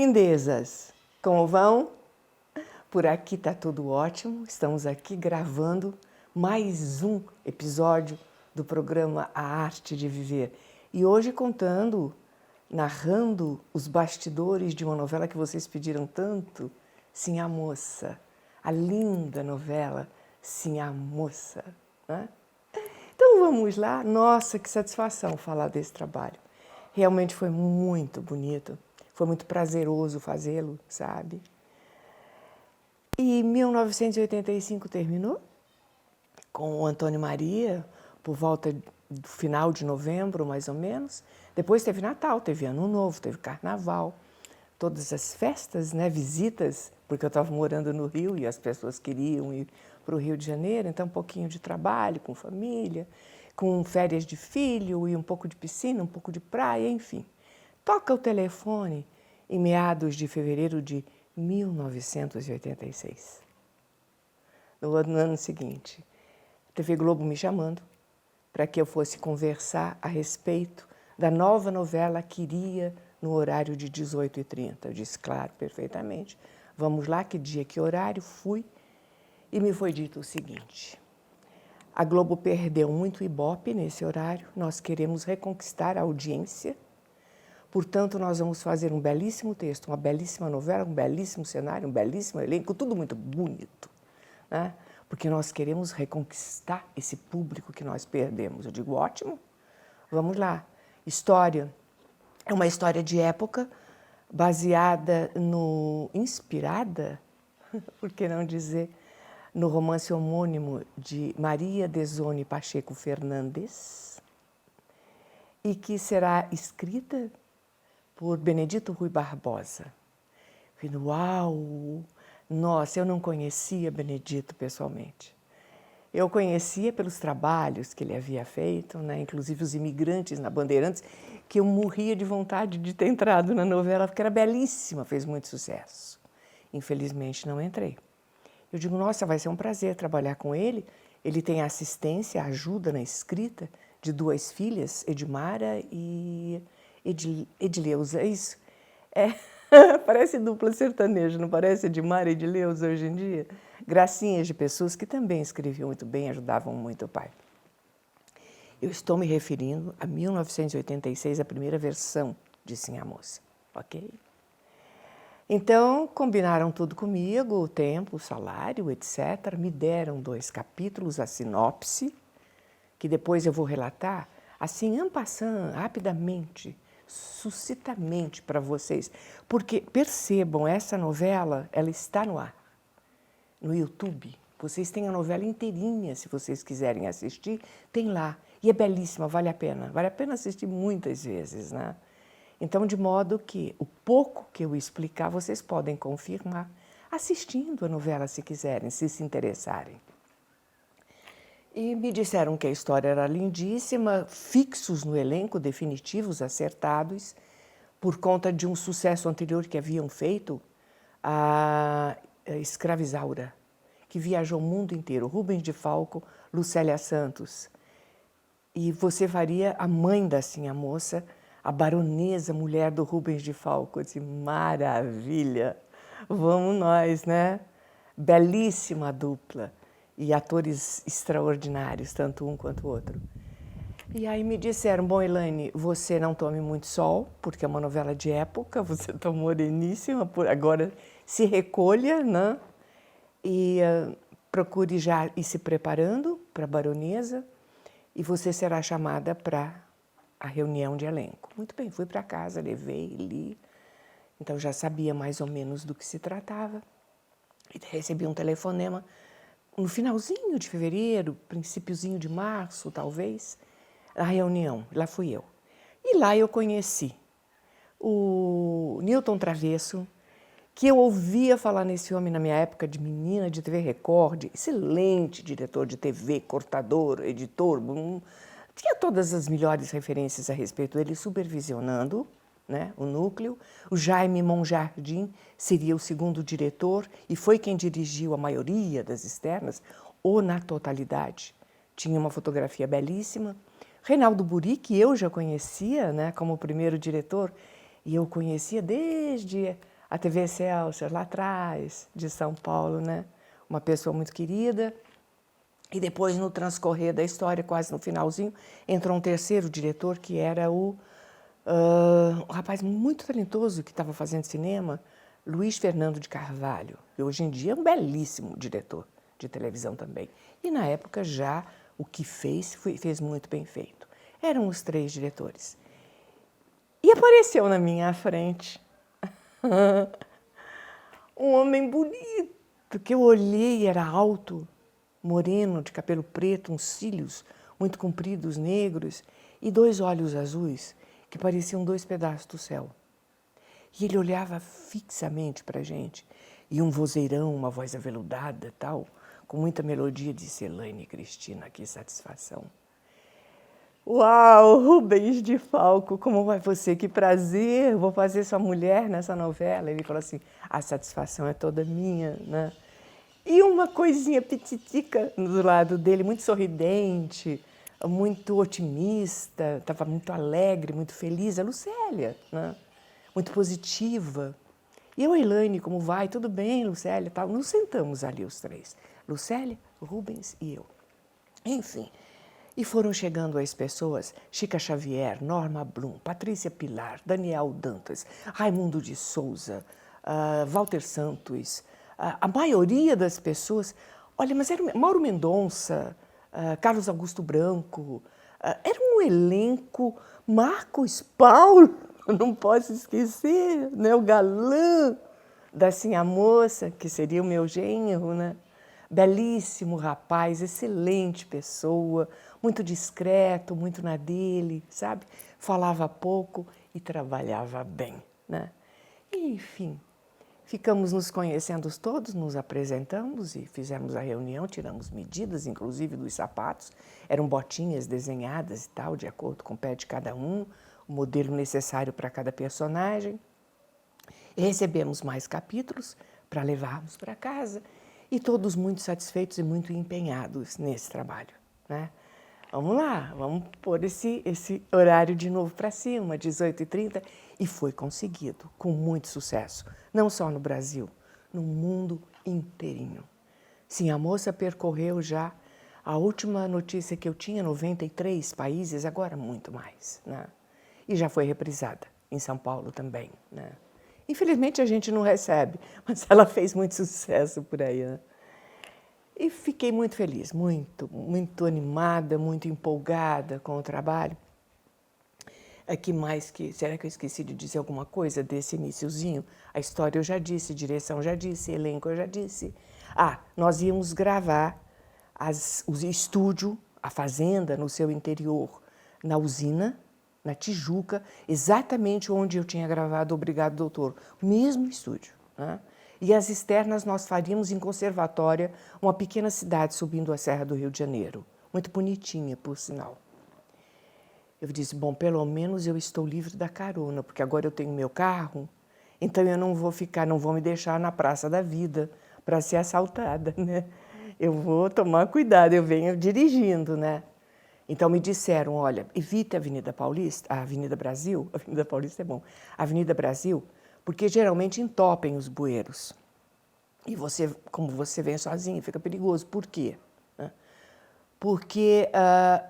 lindezas, como vão? Por aqui tá tudo ótimo, estamos aqui gravando mais um episódio do programa A Arte de Viver. E hoje narrando os bastidores de uma novela que vocês pediram tanto, Sim, a Moça, a linda novela Sim, a Moça, né? Então vamos lá, nossa, que satisfação falar desse trabalho. Realmente foi muito bonito, foi muito prazeroso fazê-lo, sabe? E 1985 terminou com o Antônio Maria, por volta do final de novembro, mais ou menos. Depois teve Natal, teve Ano Novo, teve Carnaval, todas as festas, né, visitas, porque eu estava morando no Rio e as pessoas queriam ir para o Rio de Janeiro, então um pouquinho de trabalho com família, com férias de filho e um pouco de piscina, um pouco de praia, enfim. Toca o telefone em meados de fevereiro de 1986. No ano seguinte, a TV Globo me chamando para que eu fosse conversar a respeito da nova novela que iria no horário de 18h30. Eu disse, claro, perfeitamente. Vamos lá, que dia, que horário? Fui e me foi dito o seguinte: a Globo perdeu muito Ibope nesse horário, nós queremos reconquistar a audiência, portanto nós vamos fazer um belíssimo texto, uma belíssima novela, um belíssimo cenário, um belíssimo elenco, tudo muito bonito, né? Porque nós queremos reconquistar esse público que nós perdemos. Eu digo, ótimo, vamos lá. História, é uma história de época, inspirada, por que não dizer, no romance homônimo de Maria Dezone Pacheco Fernandes, e que será escrita por Benedito Rui Barbosa. Falei, uau! Nossa, eu não conhecia Benedito pessoalmente. Eu conhecia pelos trabalhos que ele havia feito, né? Inclusive Os Imigrantes na Bandeirantes, que eu morria de vontade de ter entrado na novela, porque era belíssima, fez muito sucesso. Infelizmente não entrei. Eu digo, nossa, vai ser um prazer trabalhar com ele. Ele tem assistência, ajuda na escrita de duas filhas, Edmara e Edileuza. É isso? Parece dupla sertaneja, não parece Edmara e Edileuza hoje em dia? Gracinhas de pessoas que também escreviam muito bem, ajudavam muito o pai. Eu estou me referindo a 1986, a primeira versão de Sim, a Moça, ok? Então, combinaram tudo comigo, o tempo, o salário, etc. Me deram 2 capítulos, a sinopse, que depois eu vou relatar, assim, en passant, rapidamente, sucintamente para vocês. Porque, percebam, essa novela, ela está no ar, no YouTube. Vocês têm a novela inteirinha, se vocês quiserem assistir, tem lá. E é belíssima, vale a pena. Vale a pena assistir muitas vezes, né? Então, de modo que o pouco que eu explicar, vocês podem confirmar assistindo a novela, se quiserem, se interessarem. E me disseram que a história era lindíssima, fixos no elenco, definitivos, acertados, por conta de um sucesso anterior que haviam feito, a Escravizaura, que viajou o mundo inteiro, Rubens de Falco, Lucélia Santos. E você faria a mãe da Sim, a Moça, a baronesa, mulher do Rubens de Falco. Eu disse, maravilha, vamos nós, né? Belíssima dupla e atores extraordinários, tanto um quanto o outro. E aí me disseram, bom, Elaine, você não tome muito sol, porque é uma novela de época, você está moreníssima, agora se recolha, né? E procure já ir se preparando para a baronesa e você será chamada para a reunião de elenco. Muito bem, fui para casa, levei, li, então já sabia mais ou menos do que se tratava. E recebi um telefonema no finalzinho de fevereiro, princípiozinho de março, talvez, a reunião, lá fui eu. E lá eu conheci o Newton Travesso, que eu ouvia falar nesse homem na minha época de menina de TV Record, excelente diretor de TV, cortador, editor, tinha todas as melhores referências a respeito dele, supervisionando, né, o núcleo. O Jaime Monjardim seria o segundo diretor e foi quem dirigiu a maioria das externas, ou na totalidade. Tinha uma fotografia belíssima. Reinaldo Buri, que eu já conhecia, né, como primeiro diretor, e eu conhecia desde a TV Excelsior lá atrás, de São Paulo, né? Uma pessoa muito querida. E depois, no transcorrer da história, quase no finalzinho, entrou um terceiro diretor, que era um rapaz muito talentoso que estava fazendo cinema, Luiz Fernando de Carvalho, que hoje em dia é um belíssimo diretor de televisão também. E na época já o que fez muito bem feito. Eram os 3 diretores. E apareceu na minha frente um homem bonito, que eu olhei e era alto, moreno, de cabelo preto, uns cílios muito compridos, negros, e 2 olhos azuis, que pareciam 2 pedaços do céu. E ele olhava fixamente para a gente, e um vozeirão, uma voz aveludada, tal, com muita melodia, disse: Elaine Cristina, que satisfação. Uau, Rubens de Falco, como vai você? Que prazer, vou fazer sua mulher nessa novela. Ele falou assim: a satisfação é toda minha, né? E uma coisinha pititica do lado dele, muito sorridente, muito otimista, estava muito alegre, muito feliz, a Lucélia, né? Muito positiva. E eu, Elaine, como vai? Tudo bem, Lucélia? Tal. Nos sentamos ali os 3, Lucélia, Rubens e eu. Enfim, e foram chegando as pessoas, Chica Xavier, Norma Blum, Patrícia Pilar, Daniel Dantas, Raimundo de Souza, Walter Santos, a maioria das pessoas, olha, mas era Mauro Mendonça, Carlos Augusto Branco, era um elenco, Marcos Paulo, não posso esquecer, né, o galã da Sim Moça, que seria o meu genro, né? Belíssimo rapaz, excelente pessoa, muito discreto, muito na dele, sabe? Falava pouco e trabalhava bem, né? E, enfim, ficamos nos conhecendo todos, nos apresentamos e fizemos a reunião, tiramos medidas, inclusive dos sapatos. Eram botinhas desenhadas e tal, de acordo com o pé de cada um, o modelo necessário para cada personagem. E recebemos mais capítulos para levarmos para casa e todos muito satisfeitos e muito empenhados nesse trabalho, né? Vamos lá, vamos pôr esse horário de novo para cima, 18h30, e foi conseguido, com muito sucesso, não só no Brasil, no mundo inteirinho. Sim, a moça percorreu já, a última notícia que eu tinha, 93 países, agora muito mais, né? E já foi reprisada em São Paulo também, né? Infelizmente a gente não recebe, mas ela fez muito sucesso por aí, né? E fiquei muito feliz, muito animada, muito empolgada com o trabalho. Será que eu esqueci de dizer alguma coisa desse iniciozinho? A história eu já disse, direção eu já disse, elenco eu já disse. Nós íamos gravar o estúdio, a fazenda no seu interior, na usina, na Tijuca, exatamente onde eu tinha gravado Obrigado, Doutor, o mesmo estúdio, né? E as externas nós faríamos em Conservatória, uma pequena cidade subindo a Serra do Rio de Janeiro, muito bonitinha, por sinal. Eu disse, bom, pelo menos eu estou livre da carona, porque agora eu tenho meu carro, então eu não vou me deixar na Praça da Vida para ser assaltada, né? Eu vou tomar cuidado, eu venho dirigindo, né? Então me disseram, olha, evite a Avenida Paulista, a Avenida Brasil, a Avenida Paulista é bom, a Avenida Brasil, porque geralmente entopem os bueiros. E você, como você vem sozinho, fica perigoso. Por quê? Porque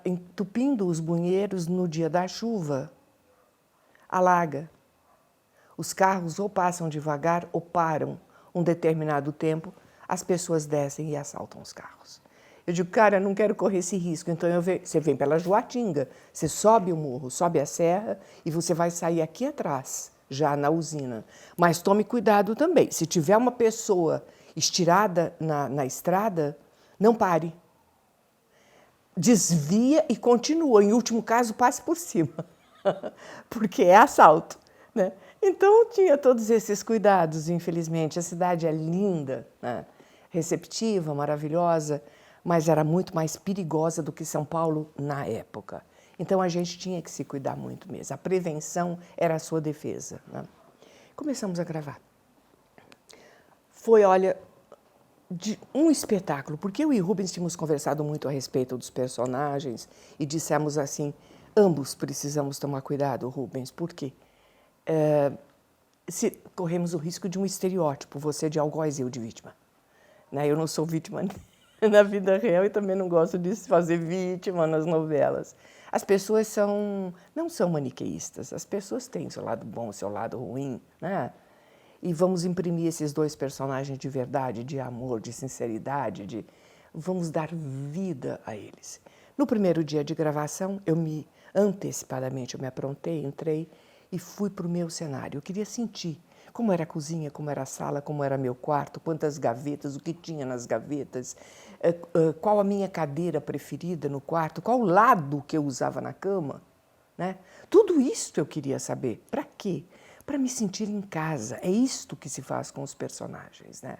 entupindo os bueiros no dia da chuva, alaga. Os carros ou passam devagar ou param um determinado tempo, as pessoas descem e assaltam os carros. Eu digo, cara, não quero correr esse risco, então você vem pela Joatinga, você sobe o morro, sobe a serra e você vai sair aqui atrás, já na usina. Mas tome cuidado também, se tiver uma pessoa estirada na estrada, não pare. Desvia e continua, em último caso, passe por cima, porque é assalto, né? Então, tinha todos esses cuidados, infelizmente. A cidade é linda, né? Receptiva, maravilhosa, mas era muito mais perigosa do que São Paulo na época. Então, a gente tinha que se cuidar muito mesmo. A prevenção era a sua defesa, né? Começamos a gravar. Foi, olha, um espetáculo, porque eu e Rubens tínhamos conversado muito a respeito dos personagens e dissemos assim, ambos precisamos tomar cuidado, Rubens, por quê? corremos o risco de um estereótipo, você de algoz e eu de vítima. Né? Eu não sou vítima na vida real e também não gosto de se fazer vítima nas novelas. As pessoas não são maniqueístas, as pessoas têm seu lado bom, seu lado ruim, né? E vamos imprimir esses dois personagens de verdade, de amor, de sinceridade, vamos dar vida a eles. No primeiro dia de gravação, antecipadamente eu me aprontei, entrei e fui para o meu cenário. Eu queria sentir como era a cozinha, como era a sala, como era meu quarto, quantas gavetas, o que tinha nas gavetas, qual a minha cadeira preferida no quarto, qual o lado que eu usava na cama, né? Tudo isso eu queria saber. Para quê? Para me sentir em casa. É isto que se faz com os personagens, né?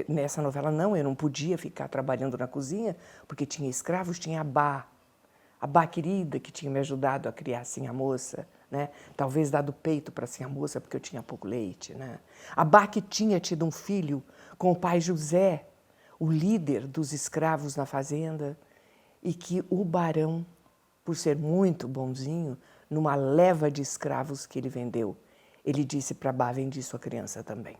Nessa novela, eu não podia ficar trabalhando na cozinha, porque tinha escravos, tinha a Bá querida, que tinha me ajudado a criar assim a moça, né? Talvez dado peito para assim a moça, porque eu tinha pouco leite, né? A Bá que tinha tido um filho com o pai José, o líder dos escravos na fazenda, e que o barão, por ser muito bonzinho, numa leva de escravos que ele vendeu, ele disse para Bá: vendi sua criança também.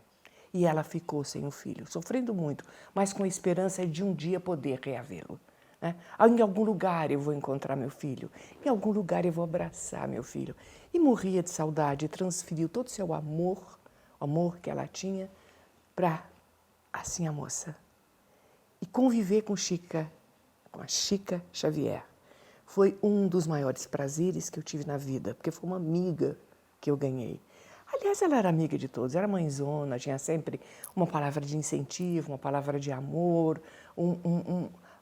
E ela ficou sem o filho, sofrendo muito, mas com a esperança de um dia poder reavê-lo. Né? Em algum lugar eu vou encontrar meu filho, em algum lugar eu vou abraçar meu filho. E morria de saudade, transferiu todo o seu amor, o amor que ela tinha, para assim a moça. E conviver com a Chica Xavier, foi um dos maiores prazeres que eu tive na vida, porque foi uma amiga que eu ganhei. Aliás, ela era amiga de todos, era mãezona, tinha sempre uma palavra de incentivo, uma palavra de amor,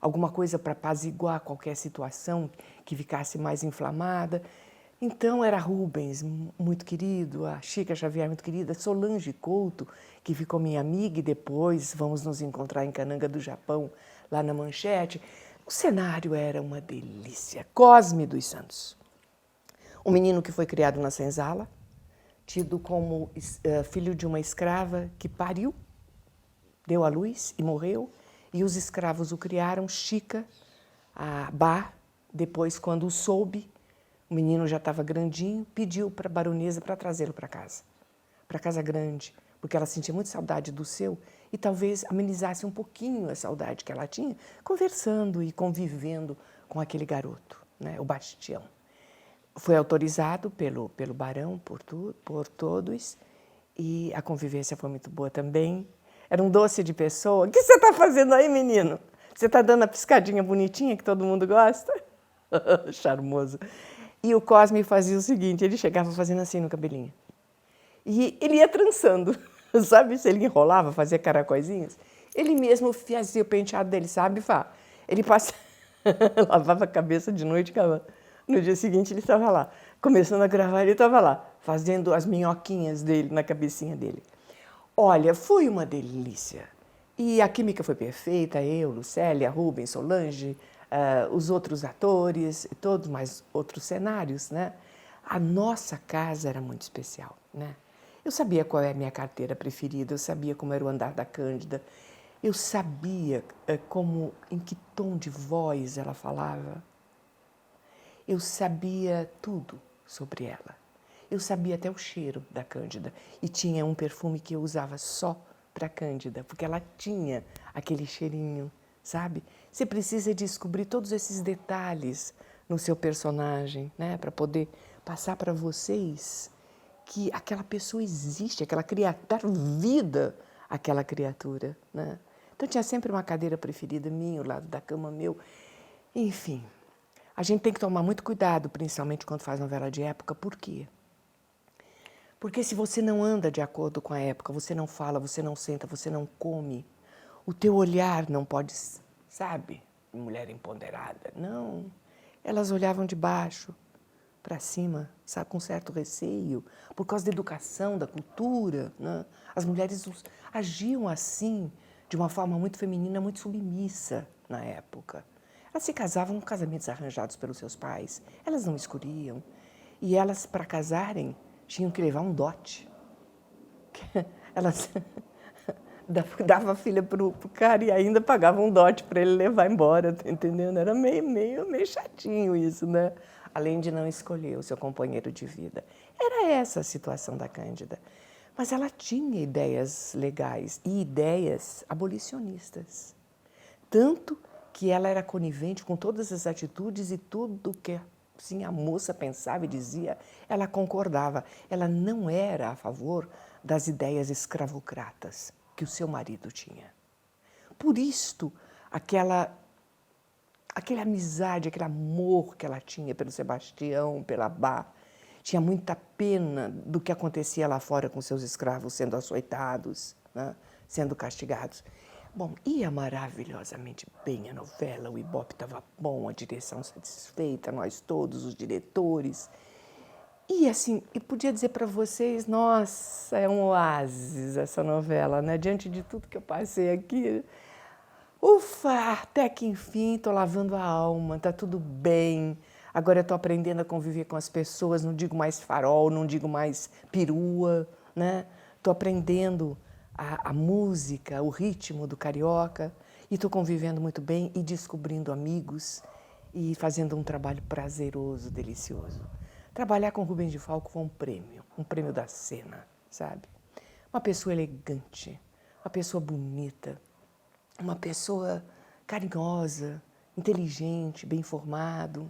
alguma coisa para apaziguar qualquer situação que ficasse mais inflamada. Então, era Rubens, muito querido, a Chica Xavier, muito querida, Solange Couto, que ficou minha amiga, e depois vamos nos encontrar em Cananga do Japão, lá na Manchete. O cenário era uma delícia. Cosme dos Santos, um menino que foi criado na senzala, tido como filho de uma escrava que pariu, deu à luz e morreu, e os escravos o criaram. Chica, a Bá, depois, quando o soube, o menino já estava grandinho, pediu para a baronesa para trazê-lo para casa grande, porque ela sentia muita saudade do seu e talvez amenizasse um pouquinho a saudade que ela tinha, conversando e convivendo com aquele garoto, né, o Bastião. Foi autorizado pelo barão, por todos, e a convivência foi muito boa também. Era um doce de pessoa. O que você está fazendo aí, menino? Você está dando a piscadinha bonitinha que todo mundo gosta? Charmoso. E o Cosme fazia o seguinte, ele chegava fazendo assim no cabelinho. E ele ia trançando, sabe? Se ele enrolava, fazia caracóizinhos, ele mesmo fazia o penteado dele, sabe, Fá? Ele lavava a cabeça de noite, no dia seguinte ele estava lá, começando a gravar, ele estava lá, fazendo as minhoquinhas dele na cabecinha dele. Olha, foi uma delícia. E a química foi perfeita, eu, Lucélia, Rubens, Solange, os outros atores, todos mais outros cenários, né? A nossa casa era muito especial, né? Eu sabia qual é a minha carteira preferida, eu sabia como era o andar da Cândida, eu sabia em que tom de voz ela falava. Eu sabia tudo sobre ela. Eu sabia até o cheiro da Cândida e tinha um perfume que eu usava só para Cândida, porque ela tinha aquele cheirinho, sabe? Você precisa descobrir todos esses detalhes no seu personagem, né, para poder passar para vocês que aquela pessoa existe, dar vida àquela criatura, né? Então tinha sempre uma cadeira preferida minha, ao lado da cama meu, enfim. A gente tem que tomar muito cuidado, principalmente quando faz novela de época. Por quê? Porque se você não anda de acordo com a época, você não fala, você não senta, você não come, o teu olhar não pode, sabe, mulher empoderada, não. Elas olhavam de baixo para cima, sabe, com certo receio, por causa da educação, da cultura, né? As mulheres agiam assim, de uma forma muito feminina, muito submissa na época. Elas se casavam com casamentos arranjados pelos seus pais, elas não escolhiam. E elas, para casarem, tinham que levar um dote. Elas davam a filha para o cara e ainda pagavam um dote para ele levar embora, tá entendendo? Era meio chatinho isso, né? além de não escolher o seu companheiro de vida. Era essa a situação da Cândida. Mas ela tinha ideias legais e ideias abolicionistas. Tanto que ela era conivente com todas as atitudes e tudo que assim, a moça pensava e dizia, ela concordava. Ela não era a favor das ideias escravocratas que o seu marido tinha. Por isto, aquela amizade, aquele amor que ela tinha pelo Sebastião, pela Bá, tinha muita pena do que acontecia lá fora com seus escravos sendo açoitados, né, sendo castigados. Bom, ia maravilhosamente bem a novela, o Ibope estava bom, a direção satisfeita, nós todos, os diretores. E assim, eu podia dizer para vocês, nossa, é um oásis essa novela, né? Diante de tudo que eu passei aqui, ufa, até que enfim estou lavando a alma, está tudo bem. Agora eu estou aprendendo a conviver com as pessoas, não digo mais farol, não digo mais perua, né? Estou aprendendo a música, o ritmo do carioca e estou convivendo muito bem e descobrindo amigos e fazendo um trabalho prazeroso, delicioso. Trabalhar com Rubens de Falco foi um prêmio da cena, sabe? Uma pessoa elegante, uma pessoa bonita, uma pessoa carinhosa, inteligente, bem informado.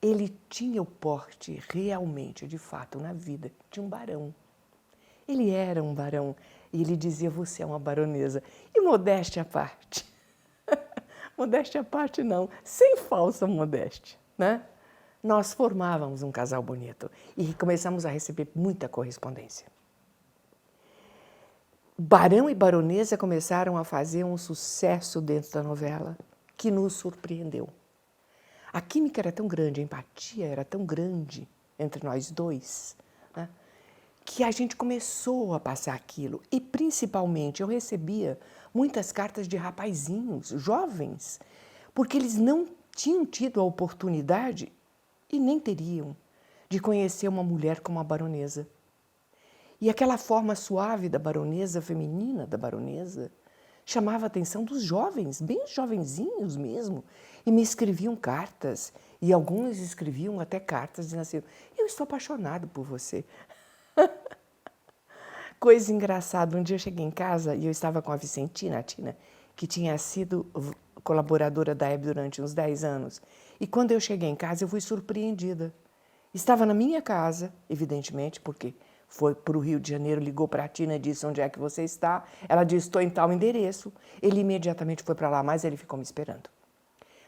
Ele tinha o porte realmente, de fato, na vida, de um barão. Ele era um barão e ele dizia, você é uma baronesa. E modéstia à parte, modéstia à parte não, sem falsa modéstia, né? Nós formávamos um casal bonito e começamos a receber muita correspondência. Barão e baronesa começaram a fazer um sucesso dentro da novela que nos surpreendeu. A química era tão grande, a empatia era tão grande entre nós dois, né, que a gente começou a passar aquilo. E, principalmente, eu recebia muitas cartas de rapazinhos, jovens, porque eles não tinham tido a oportunidade, e nem teriam, de conhecer uma mulher como a baronesa. E aquela forma suave da baronesa, feminina da baronesa, chamava a atenção dos jovens, bem jovenzinhos mesmo, e me escreviam cartas, e alguns escreviam até cartas dizendo assim, eu estou apaixonado por você. Coisa engraçada, um dia eu cheguei em casa e eu estava com a Vicentina, a Tina, que tinha sido colaboradora da Hebe durante uns 10 anos. E quando eu cheguei em casa, eu fui surpreendida. Estava na minha casa, evidentemente, porque foi para o Rio de Janeiro, ligou para a Tina e disse, onde é que você está? Ela disse, estou em tal endereço. Ele imediatamente foi para lá, mas ele ficou me esperando.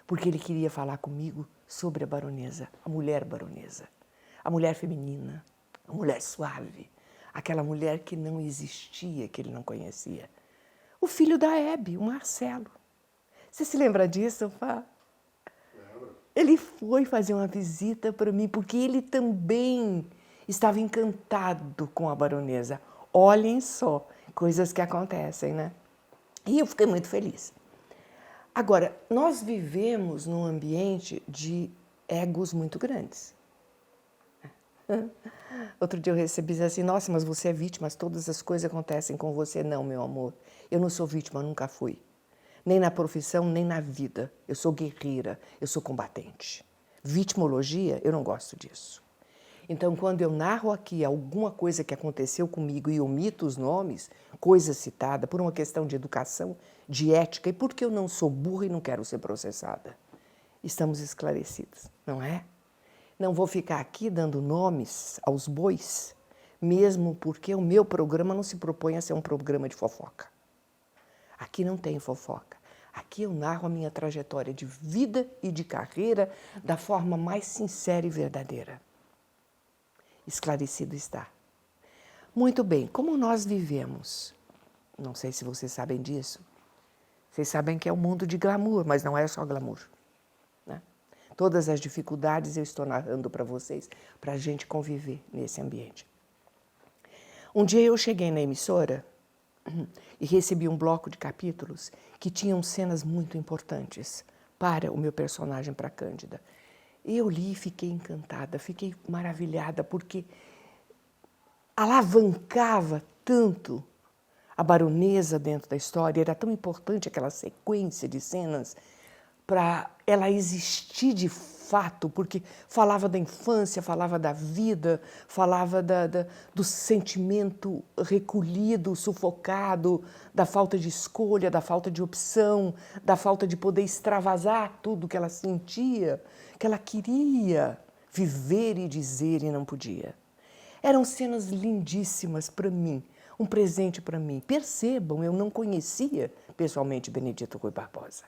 Porque ele queria falar comigo sobre a baronesa, a mulher feminina, a mulher suave, aquela mulher que não existia, que ele não conhecia. O filho da Hebe, o Marcelo. Você se lembra disso, Fá? Ele foi fazer uma visita para mim, porque ele também estava encantado com a baronesa. Olhem só, coisas que acontecem, né? E eu fiquei muito feliz. Agora, nós vivemos num ambiente de egos muito grandes. Outro dia eu recebi assim, nossa, mas você é vítima, mas todas as coisas acontecem com você. Não, meu amor, eu não sou vítima, nunca fui. Nem na profissão, nem na vida. Eu sou guerreira, eu sou combatente. Vitimologia, eu não gosto disso. Então, quando eu narro aqui alguma coisa que aconteceu comigo e omito os nomes, coisa citada por uma questão de educação, de ética e porque eu não sou burra e não quero ser processada. Estamos esclarecidos, não é? Não vou ficar aqui dando nomes aos bois, mesmo porque o meu programa não se propõe a ser um programa de fofoca. Aqui não tem fofoca. Aqui eu narro a minha trajetória de vida e de carreira da forma mais sincera e verdadeira. Esclarecido está. Muito bem, como nós vivemos? Não sei se vocês sabem disso. Vocês sabem que é um mundo de glamour, mas não é só glamour, né? Todas as dificuldades eu estou narrando para vocês, para a gente conviver nesse ambiente. Um dia eu cheguei na emissora e recebi um bloco de capítulos que tinham cenas muito importantes para o meu personagem, para Cândida. Eu li e fiquei encantada, fiquei maravilhada, porque alavancava tanto a baronesa dentro da história, era tão importante aquela sequência de cenas para ela existir de fato, porque falava da infância, falava da vida, falava do sentimento recolhido, sufocado, da falta de escolha, da falta de opção, da falta de poder extravasar tudo que ela sentia, que ela queria viver e dizer e não podia. Eram cenas lindíssimas para mim, um presente para mim. Percebam, eu não conhecia pessoalmente Benedito Rui Barbosa.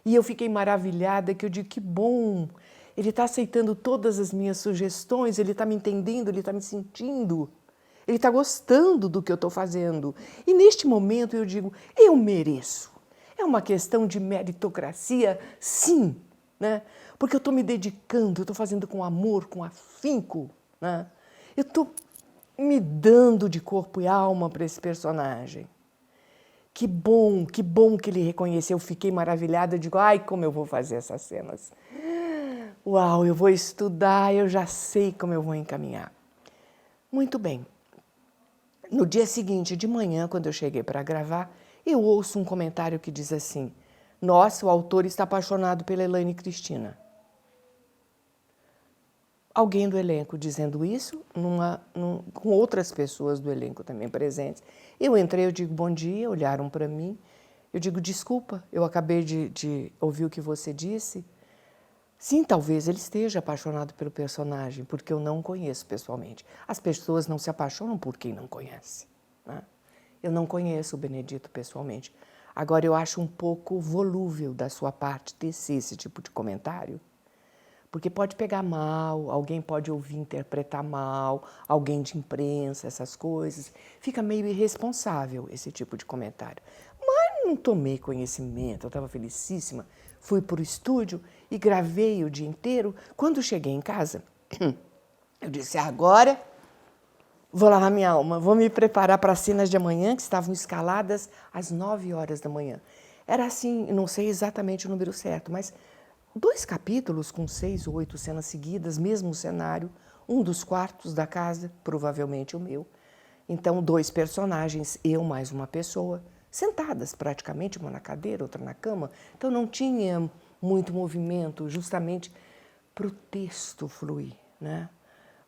E eu fiquei maravilhada, que eu digo, que bom, ele está aceitando todas as minhas sugestões, ele está me entendendo, ele está me sentindo, ele está gostando do que eu estou fazendo. E neste momento eu digo, eu mereço. É uma questão de meritocracia, sim, né? Porque eu estou me dedicando, eu estou fazendo com amor, com afinco, né? Eu estou me dando de corpo e alma para esse personagem. Que bom que ele reconheceu. Eu fiquei maravilhada, eu digo, ai, como eu vou fazer essas cenas. Uau, eu vou estudar, eu já sei como eu vou encaminhar. Muito bem. No dia seguinte, de manhã, quando eu cheguei para gravar, eu ouço um comentário que diz assim, nossa, o autor está apaixonado pela Elaine Cristina. Alguém do elenco dizendo isso, com outras pessoas do elenco também presentes. Eu entrei, eu digo, bom dia, olharam para mim. Eu digo, desculpa, eu acabei de ouvir o que você disse. Sim, talvez ele esteja apaixonado pelo personagem, porque eu não o conheço pessoalmente. As pessoas não se apaixonam por quem não conhece, né? Eu não conheço o Benedito pessoalmente. Agora, eu acho um pouco volúvel da sua parte tecer esse tipo de comentário, porque pode pegar mal, alguém pode ouvir interpretar mal, alguém de imprensa, essas coisas. Fica meio irresponsável esse tipo de comentário. Mas não tomei conhecimento, eu estava felicíssima. Fui para o estúdio e gravei o dia inteiro. Quando cheguei em casa, eu disse, agora vou lavar minha alma, vou me preparar para as cenas de amanhã, que estavam escaladas às 9 horas da manhã. Era assim, não sei exatamente o número certo, mas 2 capítulos com 6 ou 8 cenas seguidas, mesmo cenário, um dos quartos da casa, provavelmente o meu. Então, 2 personagens, eu mais uma pessoa, sentadas praticamente, uma na cadeira, outra na cama. Então, não tinha muito movimento, justamente para o texto fluir, né?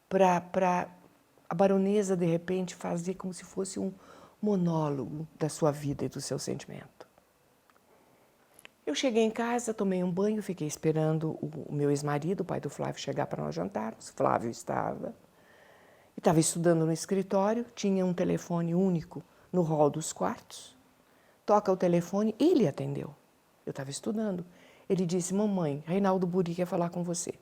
Para a baronesa, de repente, fazer como se fosse um monólogo da sua vida e do seu sentimento. Eu cheguei em casa, tomei um banho, fiquei esperando o meu ex-marido, o pai do Flávio, chegar para nós jantarmos. Flávio estava estudando no escritório, tinha um telefone único no hall dos quartos. Toca o telefone, ele atendeu. Eu estava estudando. Ele disse, mamãe, Reinaldo Buri quer falar com você.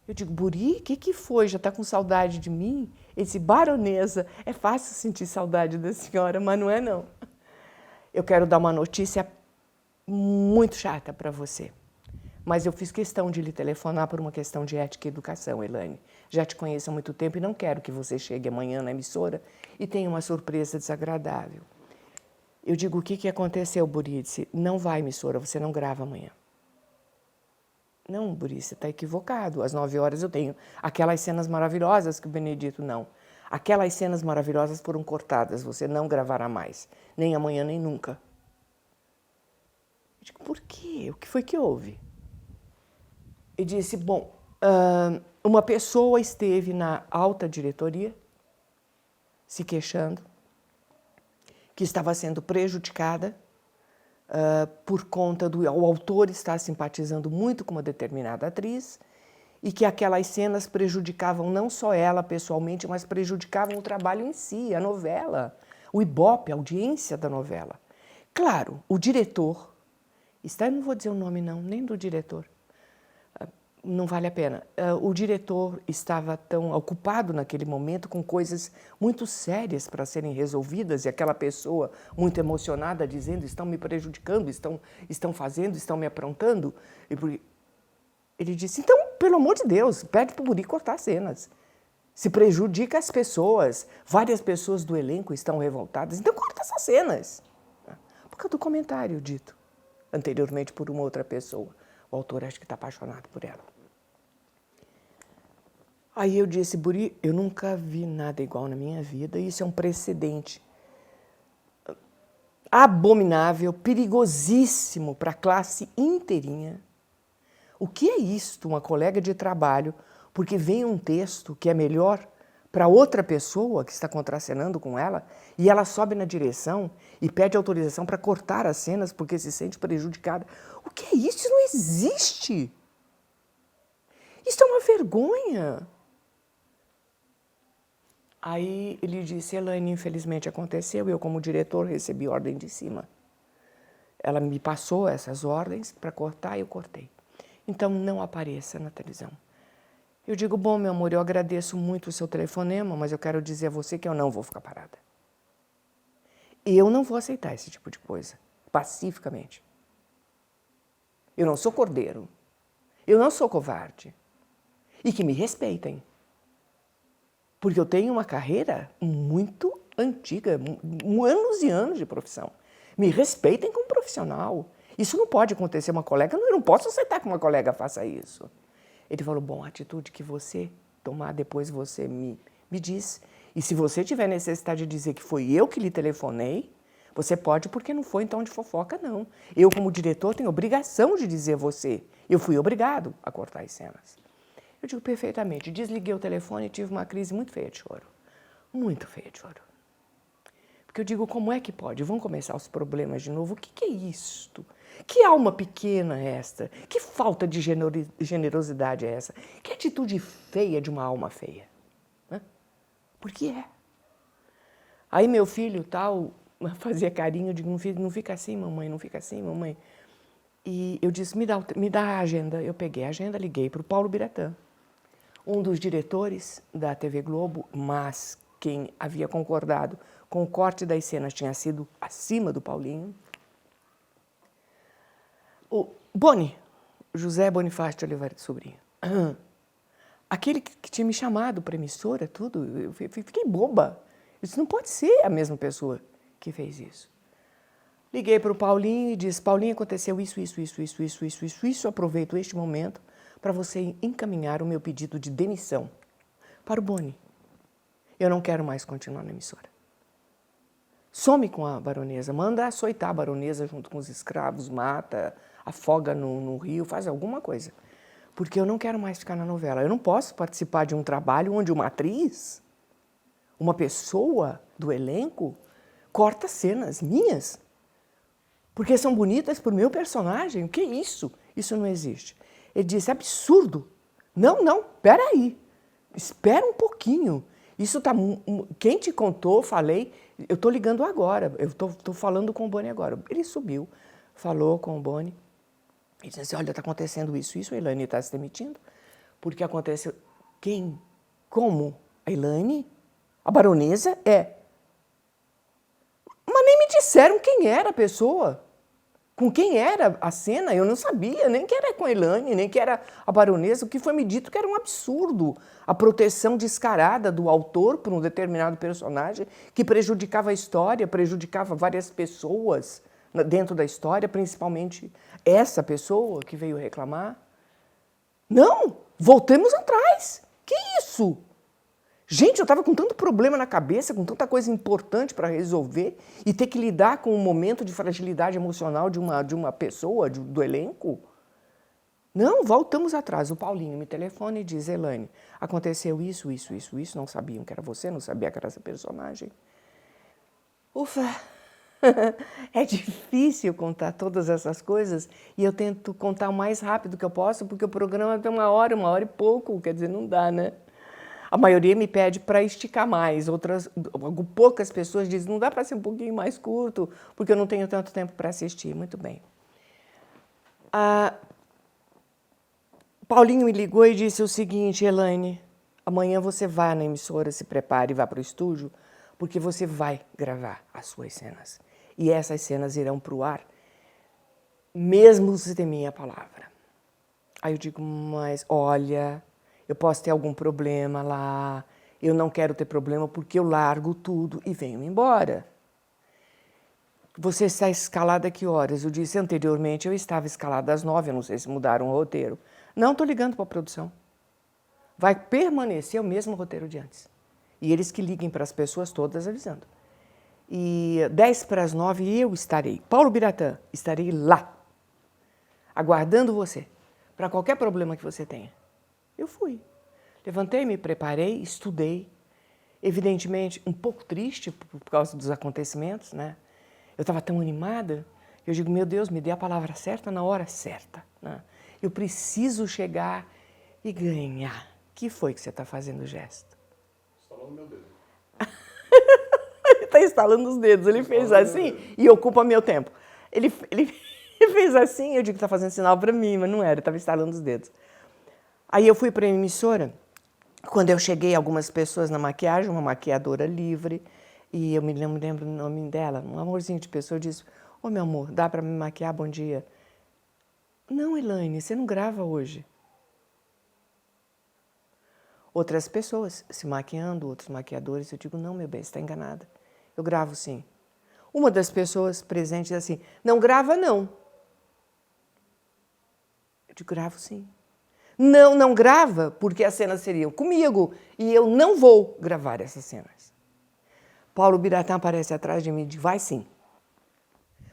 Eu digo, Buri, o que foi? Já está com saudade de mim? Ele disse, baronesa, é fácil sentir saudade da senhora, mas não é não. Eu quero dar uma notícia muito chata para você. Mas eu fiz questão de lhe telefonar por uma questão de ética e educação, Elaine. Já te conheço há muito tempo e não quero que você chegue amanhã na emissora e tenha uma surpresa desagradável. Eu digo, o que aconteceu, Buri? Ele disse, não vai, emissora, você não grava amanhã. Não, Buri, você está equivocado. Às 9 horas eu tenho aquelas cenas maravilhosas que o Benedito não. Aquelas cenas maravilhosas foram cortadas, você não gravará mais. Nem amanhã, nem nunca. Eu digo, por quê? O que foi que houve? Ele disse, bom, uma pessoa esteve na alta diretoria se queixando que estava sendo prejudicada por conta do... O autor está simpatizando muito com uma determinada atriz e que aquelas cenas prejudicavam não só ela pessoalmente, mas prejudicavam o trabalho em si, a novela, o Ibope, a audiência da novela. Claro, o diretor... eu não vou dizer o nome não, nem do diretor. Não vale a pena. O diretor estava tão ocupado naquele momento com coisas muito sérias para serem resolvidas e aquela pessoa muito emocionada dizendo estão me prejudicando, estão fazendo, estão me aprontando. Ele disse, então, pelo amor de Deus, pede para o Buri cortar cenas. Se prejudica as pessoas, várias pessoas do elenco estão revoltadas, então corta essas cenas. Por causa do comentário dito anteriormente por uma outra pessoa. O autor acho que está apaixonado por ela. Aí eu disse, Buri, eu nunca vi nada igual na minha vida, e isso é um precedente. abominável, perigosíssimo para a classe inteirinha. O que é isto, uma colega de trabalho, porque vem um texto que é melhor para outra pessoa que está contracenando com ela, e ela sobe na direção e pede autorização para cortar as cenas porque se sente prejudicada. O que é isso? Isso não existe. Isso é uma vergonha. Aí ele disse, Elaine, infelizmente aconteceu, eu como diretor recebi ordem de cima. Ela me passou essas ordens para cortar e eu cortei. Então não apareça na televisão. Eu digo, bom, meu amor, eu agradeço muito o seu telefonema, mas eu quero dizer a você que eu não vou ficar parada. Eu não vou aceitar esse tipo de coisa, pacificamente. Eu não sou cordeiro. Eu não sou covarde. E que me respeitem. Porque eu tenho uma carreira muito antiga, anos e anos de profissão. Me respeitem como profissional. Isso não pode acontecer uma colega, eu não posso aceitar que uma colega faça isso. Ele falou, bom, a atitude que você tomar, depois você me diz. E se você tiver necessidade de dizer que foi eu que lhe telefonei, você pode, porque não foi então de fofoca, não. Eu, como diretor, tenho obrigação de dizer a você. Eu fui obrigado a cortar as cenas. Eu digo perfeitamente, desliguei o telefone e tive uma crise muito feia de choro. Muito feia de choro. Porque eu digo, como é que pode? Vão começar os problemas de novo? O que é isto? Que alma pequena é esta? Que falta de generosidade é essa? Que atitude feia de uma alma feia? Por que é? Aí meu filho tal fazia carinho, eu digo, não fica assim, mamãe, não fica assim, mamãe. E eu disse, me dá a agenda. Eu peguei a agenda, liguei para o Paulo Biratã, um dos diretores da TV Globo, mas quem havia concordado com o corte das cenas tinha sido acima do Paulinho. O Boni, José Bonifácio de Oliveira de Sobrinho, aquele que tinha me chamado para a emissora, tudo, eu fiquei boba. Isso não pode ser a mesma pessoa que fez isso. Liguei para o Paulinho e disse, Paulinho, aconteceu isso, aproveito este momento para você encaminhar o meu pedido de demissão para o Boni. Eu não quero mais continuar na emissora. Some com a baronesa, manda açoitar a baronesa junto com os escravos, mata, afoga no rio, faz alguma coisa. Porque eu não quero mais ficar na novela. Eu não posso participar de um trabalho onde uma atriz, uma pessoa do elenco, corta cenas minhas. Porque são bonitas por meu personagem. O que é isso? Isso não existe. Ele disse, absurdo. Não, peraí. Espera um pouquinho. Isso está... Quem te contou, falei... Eu estou ligando agora, eu estou falando com o Boni agora. Ele subiu, falou com o Boni. E disse assim, olha, está acontecendo isso, a Elaine está se demitindo. Porque aconteceu... Quem? Como? A Elaine? A baronesa? É. Mas nem me disseram quem era a pessoa. Com quem era a cena, eu não sabia, nem que era com a Elaine, nem que era a baronesa. O que foi me dito que era um absurdo. A proteção descarada do autor por um determinado personagem que prejudicava a história, prejudicava várias pessoas dentro da história, principalmente essa pessoa que veio reclamar. Não, voltemos atrás. Que isso? Gente, eu estava com tanto problema na cabeça, com tanta coisa importante para resolver e ter que lidar com um momento de fragilidade emocional de uma pessoa, do elenco. Não, voltamos atrás. O Paulinho me telefona e diz, Elaine, aconteceu isso, não sabiam que era você, não sabia que era essa personagem. Ufa, é difícil contar todas essas coisas e eu tento contar o mais rápido que eu posso porque o programa tem uma hora e pouco, quer dizer, não dá, né? A maioria me pede para esticar mais, poucas pessoas dizem, não dá para ser um pouquinho mais curto, porque eu não tenho tanto tempo para assistir. Muito bem. Paulinho me ligou e disse o seguinte, Elaine, amanhã você vai na emissora, se prepare e vá para o estúdio, porque você vai gravar as suas cenas. E essas cenas irão para o ar, mesmo se ter minha palavra. Aí eu digo, mas olha... Eu posso ter algum problema lá, eu não quero ter problema porque eu largo tudo e venho embora. Você está escalada a que horas? Eu disse anteriormente, eu estava escalada às 9, eu não sei se mudaram o roteiro. Não, estou ligando para a produção. Vai permanecer o mesmo roteiro de antes. E eles que liguem para as pessoas todas avisando. e 10 para as 9 eu estarei. Paulo Biratã, estarei lá, aguardando você, para qualquer problema que você tenha. Eu fui. Levantei, me preparei, estudei. Evidentemente, um pouco triste por causa dos acontecimentos, né? Eu estava tão animada, eu digo, meu Deus, me dê a palavra certa na hora certa, né? Eu preciso chegar e ganhar. O que foi que você está fazendo o gesto? Estalando meu dedo. Ele está estalando os dedos, ele fez assim e ocupa meu tempo. Ele fez assim, eu digo que está fazendo sinal para mim, mas não era, ele estava estalando os dedos. Aí eu fui para a emissora. Quando eu cheguei, algumas pessoas na maquiagem, uma maquiadora livre, e eu me lembro o nome dela, um amorzinho de pessoa, eu disse, ô meu amor, dá para me maquiar? Bom dia. Não, Elaine, você não grava hoje. Outras pessoas se maquiando, outros maquiadores, eu digo, não, meu bem, você está enganada. Eu gravo sim. Uma das pessoas presentes diz assim, não grava não. Eu digo, gravo sim. Não, não grava, porque as cenas seriam comigo e eu não vou gravar essas cenas. Paulo Biratã aparece atrás de mim e diz, vai sim.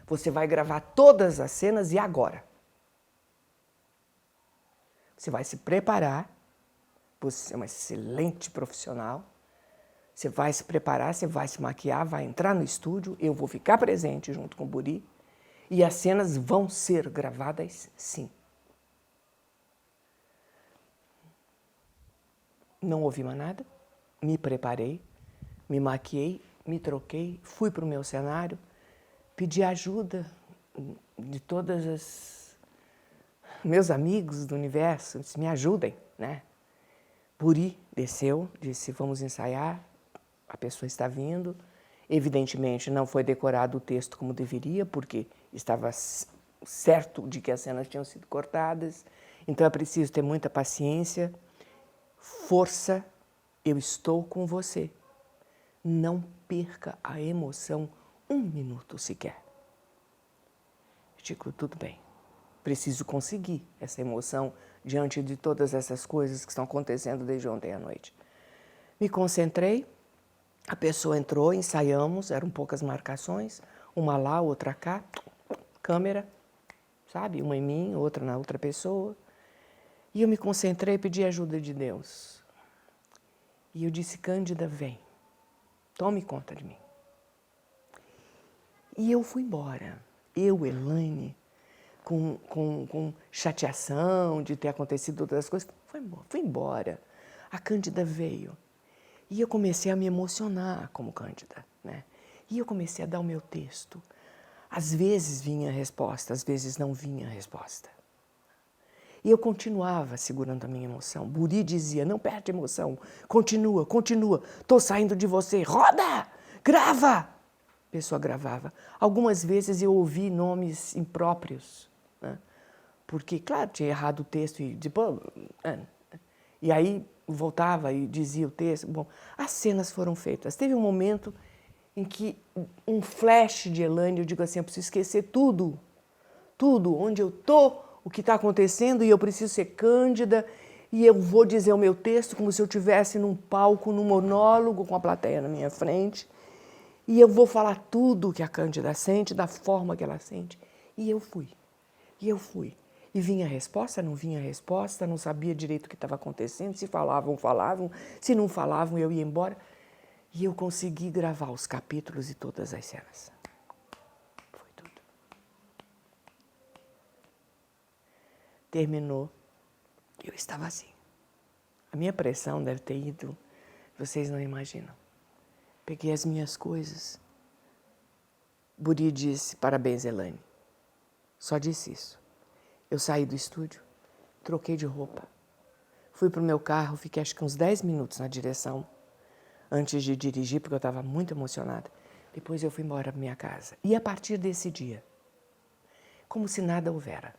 Você vai gravar todas as cenas e agora. Você vai se preparar, você é uma excelente profissional, você vai se preparar, você vai se maquiar, vai entrar no estúdio, eu vou ficar presente junto com o Buri e as cenas vão ser gravadas sim. Não ouvi mais nada, me preparei, me maquiei, me troquei, fui para o meu cenário, pedi ajuda de todas as meus amigos do universo, disse, me ajudem, né? Buri desceu, disse, vamos ensaiar, a pessoa está vindo. Evidentemente não foi decorado o texto como deveria, porque estava certo de que as cenas tinham sido cortadas, então é preciso ter muita paciência. Força, eu estou com você. Não perca a emoção 1 minuto sequer. Eu digo, tudo bem. Preciso conseguir essa emoção diante de todas essas coisas que estão acontecendo desde ontem à noite. Me concentrei, a pessoa entrou, ensaiamos, eram poucas marcações, uma lá, outra cá, câmera, sabe? Uma em mim, outra na outra pessoa. E eu me concentrei, pedi ajuda de Deus. E eu disse, Cândida, vem, tome conta de mim. E eu fui embora. Eu, Elaine, com chateação de ter acontecido outras coisas, fui embora. A Cândida veio. E eu comecei a me emocionar como Cândida, né? E eu comecei a dar o meu texto. Às vezes vinha a resposta, às vezes não vinha a resposta. E eu continuava segurando a minha emoção. Buri dizia, não perde emoção, continua, continua, estou saindo de você, roda, grava. A pessoa gravava. Algumas vezes eu ouvi nomes impróprios, né? Porque, claro, tinha errado o texto e aí voltava e dizia o texto. Bom, as cenas foram feitas. Teve um momento em que um flash de Elaine, eu digo assim, eu preciso esquecer tudo, onde eu estou, o que está acontecendo, e eu preciso ser Cândida, e eu vou dizer o meu texto como se eu estivesse num palco, num monólogo, com a plateia na minha frente, e eu vou falar tudo o que a Cândida sente, da forma que ela sente. E eu fui. E vinha a resposta, não vinha a resposta, não sabia direito o que estava acontecendo, se falavam, falavam, se não falavam, eu ia embora. E eu consegui gravar os capítulos e todas as cenas. Foi tudo. Terminou, eu estava assim. A minha pressão deve ter ido, vocês não imaginam. Peguei as minhas coisas. Buri disse, parabéns, Elaine. Só disse isso. Eu saí do estúdio, troquei de roupa. Fui para o meu carro, fiquei acho que uns 10 minutos na direção, antes de dirigir, porque eu estava muito emocionada. Depois eu fui embora para minha casa. E a partir desse dia, como se nada houvera,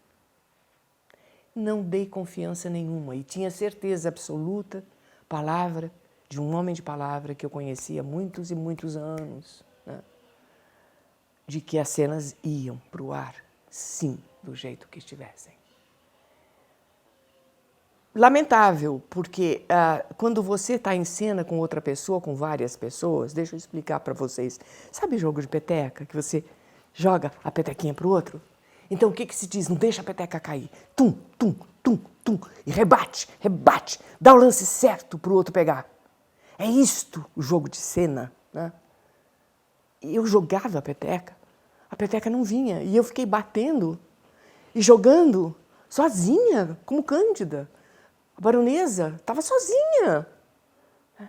não dei confiança nenhuma e tinha certeza absoluta, palavra de um homem de palavra que eu conhecia há muitos e muitos anos, né? De que as cenas iam para o ar, sim, do jeito que estivessem. lamentável, porque quando você está em cena com outra pessoa, com várias pessoas, deixa eu explicar para vocês. Sabe jogo de peteca, que você joga a petequinha para o outro? Então o que se diz? Não deixa a peteca cair. Tum, tum, tum, tum. E rebate, rebate. Dá o lance certo para o outro pegar. É isto o jogo de cena, né? E eu jogava a peteca não vinha. E eu fiquei batendo e jogando sozinha, como Cândida. A baronesa estava sozinha. Eu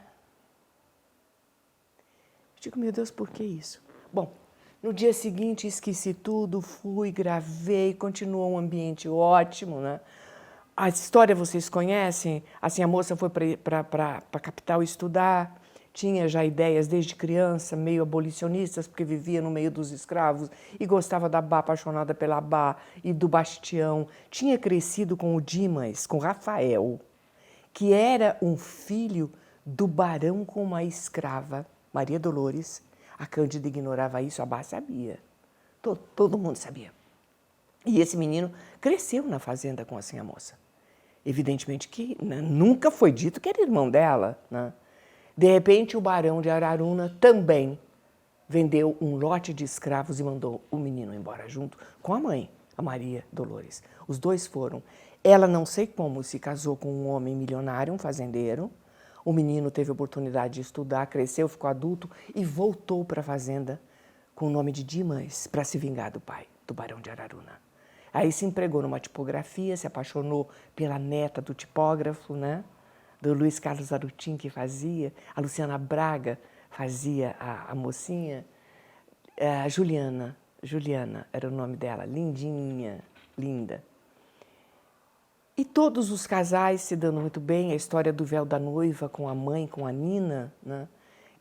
digo, meu Deus, por que isso? Bom, no dia seguinte esqueci tudo, fui, gravei, continuou um ambiente ótimo, né? A história vocês conhecem? Assim, a moça foi para a capital estudar, tinha já ideias desde criança, meio abolicionistas, porque vivia no meio dos escravos e gostava da Bá, apaixonada pela Bá e do Bastião. Tinha crescido com o Dimas, com Rafael, que era um filho do barão com uma escrava, Maria Dolores. A Cândida ignorava isso, a Bá sabia. Todo mundo sabia. E esse menino cresceu na fazenda com assim a moça. Evidentemente que nunca foi dito que era irmão dela, né? De repente, o barão de Araruna também vendeu um lote de escravos e mandou o menino embora junto com a mãe, a Maria Dolores. Os dois foram. Ela, não sei como, se casou com um homem milionário, um fazendeiro. O menino teve a oportunidade de estudar, cresceu, ficou adulto e voltou para a fazenda com o nome de Dimas para se vingar do pai, do barão de Araruna. Aí se empregou numa tipografia, se apaixonou pela neta do tipógrafo, né? Do Luiz Carlos Arutin, que fazia. A Luciana Braga fazia a mocinha. A Juliana era o nome dela, lindinha, linda. E todos os casais se dando muito bem. A história do véu da noiva com a mãe, com a Nina, né?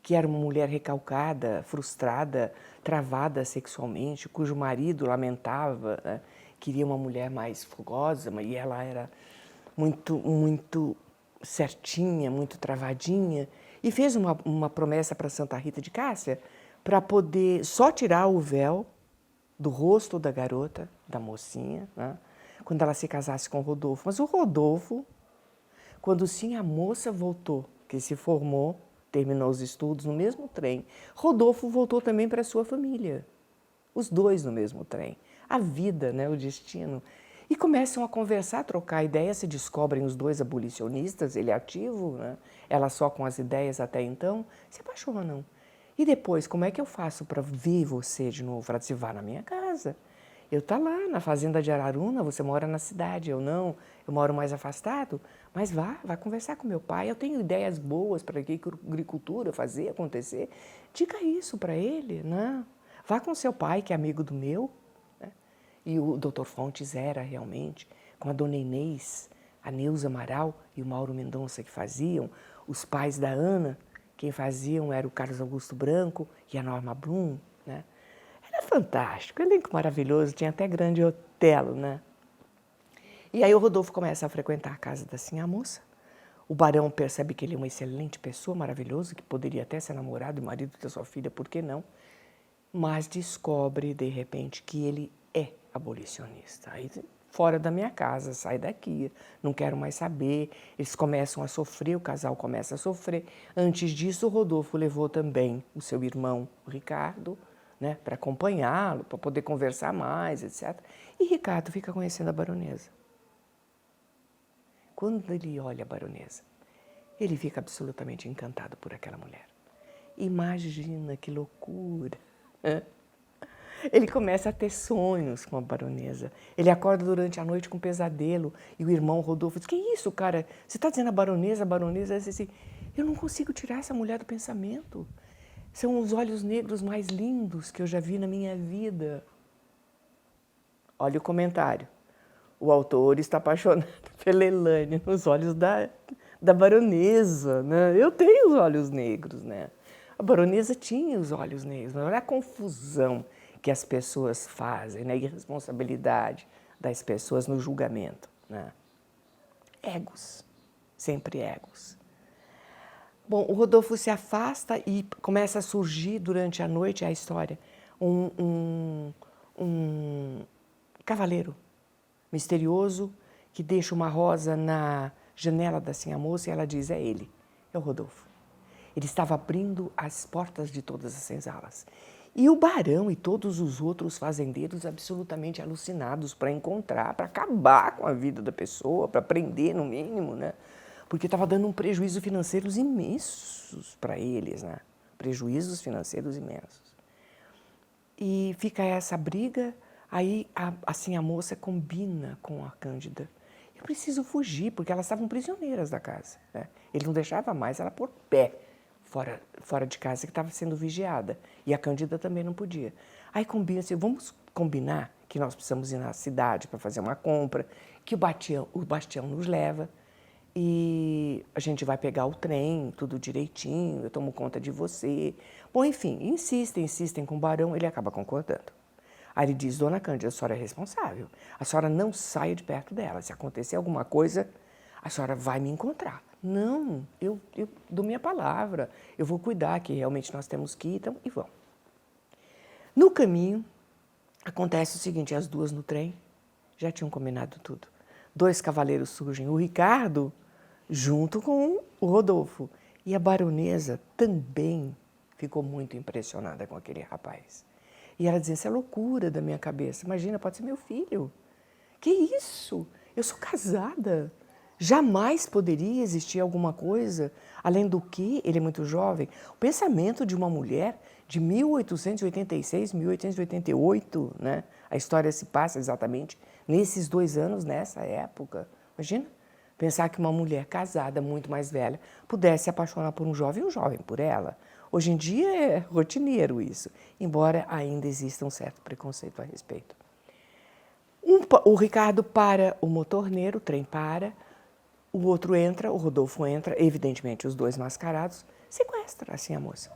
Que era uma mulher recalcada, frustrada, travada sexualmente, cujo marido lamentava, né? Queria uma mulher mais fogosa, e ela era muito certinha, muito travadinha, e fez uma promessa para Santa Rita de Cássia para poder só tirar o véu do rosto da garota, da mocinha, né? Quando ela se casasse com o Rodolfo. Mas o Rodolfo, quando sim a moça voltou, que se formou, terminou os estudos no mesmo trem, Rodolfo voltou também para a sua família. Os dois no mesmo trem. A vida, né, o destino. E começam a conversar, a trocar ideias, se descobrem os dois abolicionistas, ele ativo, né? Ela só com as ideias até então, se apaixonam. E depois, como é que eu faço para ver você de novo? Ela disse, vá na minha casa. Eu tá lá na fazenda de Araruna, você mora na cidade, eu não, eu moro mais afastado, mas vai conversar com meu pai, eu tenho ideias boas para a agricultura fazer acontecer. Diga isso para ele, né? Vá com seu pai, que é amigo do meu. Né? E o Dr. Fontes era realmente, com a dona Inês, a Neuza Amaral e o Mauro Mendonça que faziam, os pais da Ana, quem faziam era o Carlos Augusto Branco e a Norma Blum, né? Era fantástico, elenco maravilhoso, tinha até grande Otelo, né? E aí o Rodolfo começa a frequentar a casa da Sinhá Moça. O barão percebe que ele é uma excelente pessoa, maravilhoso, que poderia até ser namorado e marido da sua filha, por que não? Mas descobre, de repente, que ele é abolicionista. Aí, fora da minha casa, sai daqui, não quero mais saber. Eles começam a sofrer, o casal começa a sofrer. Antes disso, o Rodolfo levou também o seu irmão, o Ricardo, né, para acompanhá-lo, para poder conversar mais, etc. E Ricardo fica conhecendo a baronesa. Quando ele olha a baronesa, ele fica absolutamente encantado por aquela mulher. Imagina que loucura! Ele começa a ter sonhos com a baronesa. Ele acorda durante a noite com um pesadelo e o irmão Rodolfo diz, que isso, cara? Você está dizendo a baronesa? A baronesa diz assim, eu não consigo tirar essa mulher do pensamento. São os olhos negros mais lindos que eu já vi na minha vida. Olha o comentário. O autor está apaixonado pela Elane nos olhos da baronesa, né? Eu tenho os olhos negros, né? A baronesa tinha os olhos negros, mas olha a confusão que as pessoas fazem, né? A irresponsabilidade das pessoas no julgamento, né? Egos, sempre egos. Bom, o Rodolfo se afasta e começa a surgir durante a noite a história um cavaleiro misterioso que deixa uma rosa na janela da Sinha Moça e ela diz, é ele, é o Rodolfo. Ele estava abrindo as portas de todas as senzalas. E o barão e todos os outros fazendeiros absolutamente alucinados para encontrar, para acabar com a vida da pessoa, para prender no mínimo, né? Porque estava dando um prejuízo financeiros imensos para eles, né? Prejuízos financeiros imensos. E fica essa briga, aí assim a moça combina com a Cândida. Eu preciso fugir, porque elas estavam prisioneiras da casa, né? Ele não deixava mais ela por pé fora de casa, que estava sendo vigiada. E a Cândida também não podia. Aí combina assim, vamos combinar que nós precisamos ir na cidade para fazer uma compra, que o Bastião nos leva e a gente vai pegar o trem, tudo direitinho, eu tomo conta de você. Bom, enfim, insistem com o barão, ele acaba concordando. Aí ele diz, dona Cândida, a senhora é responsável, a senhora não saia de perto dela, se acontecer alguma coisa, a senhora vai me encontrar. Não, eu dou minha palavra, eu vou cuidar que realmente nós temos que ir, então, e vamos. No caminho, acontece o seguinte, as duas no trem já tinham combinado tudo. 2 cavaleiros surgem, o Ricardo junto com o Rodolfo. E a baronesa também ficou muito impressionada com aquele rapaz. E ela dizia, isso é loucura da minha cabeça, imagina, pode ser meu filho. Que isso? Eu sou casada. Jamais poderia existir alguma coisa, além do que ele é muito jovem. O pensamento de uma mulher de 1886, 1888, né? A história se passa exatamente nesses 2 anos, nessa época. Imagina, pensar que uma mulher casada, muito mais velha, pudesse se apaixonar por um jovem e um jovem por ela. Hoje em dia é rotineiro isso, embora ainda exista um certo preconceito a respeito. O Ricardo para o motorneiro, o trem para, o outro entra, o Rodolfo entra, evidentemente os 2 mascarados, sequestra assim a moça.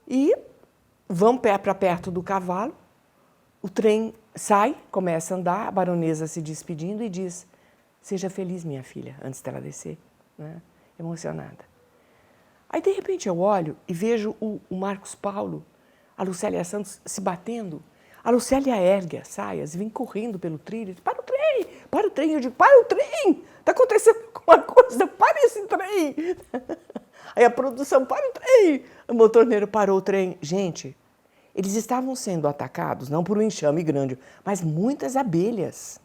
E vão para perto do cavalo, o trem sai, começa a andar, a baronesa se despedindo e diz, seja feliz, minha filha, antes dela descer, né? Emocionada. Aí, de repente, eu olho e vejo o Marcos Paulo, a Lucélia Santos se batendo. A Lucélia ergue as saias e vem correndo pelo trilho. Diz, para o trem, para o trem. Eu digo, para o trem, está acontecendo alguma coisa, para esse trem. Aí a produção, para o trem. O motorneiro parou o trem. Gente, eles estavam sendo atacados, não por um enxame grande, mas muitas abelhas.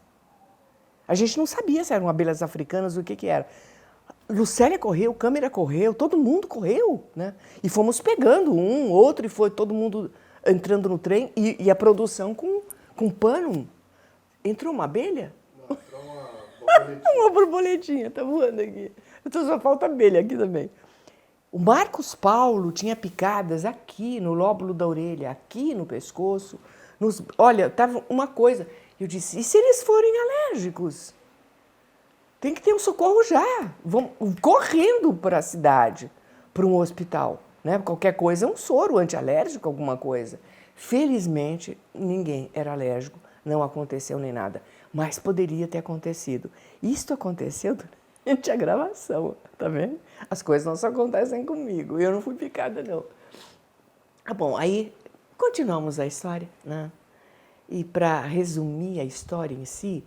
A gente não sabia se eram abelhas africanas ou o que era. Lucélia correu, Câmara correu, todo mundo correu, né? E fomos pegando um, outro, e foi todo mundo entrando no trem, e a produção com pano. Entrou uma abelha? Não, entrou uma borboletinha. Uma borboletinha, tá voando aqui. Então só falta abelha aqui também. O Marcos Paulo tinha picadas aqui no lóbulo da orelha, aqui no pescoço. Olha, tava uma coisa. Eu disse, e se eles forem alérgicos? Tem que ter um socorro já. Vão correndo para a cidade, para um hospital, né? Qualquer coisa é um soro antialérgico, alguma coisa. Felizmente, ninguém era alérgico, não aconteceu nem nada. Mas poderia ter acontecido. Isto aconteceu durante a gravação, tá vendo? As coisas não só acontecem comigo. Eu não fui picada, não. Ah, bom, aí continuamos a história, né? E para resumir a história em si,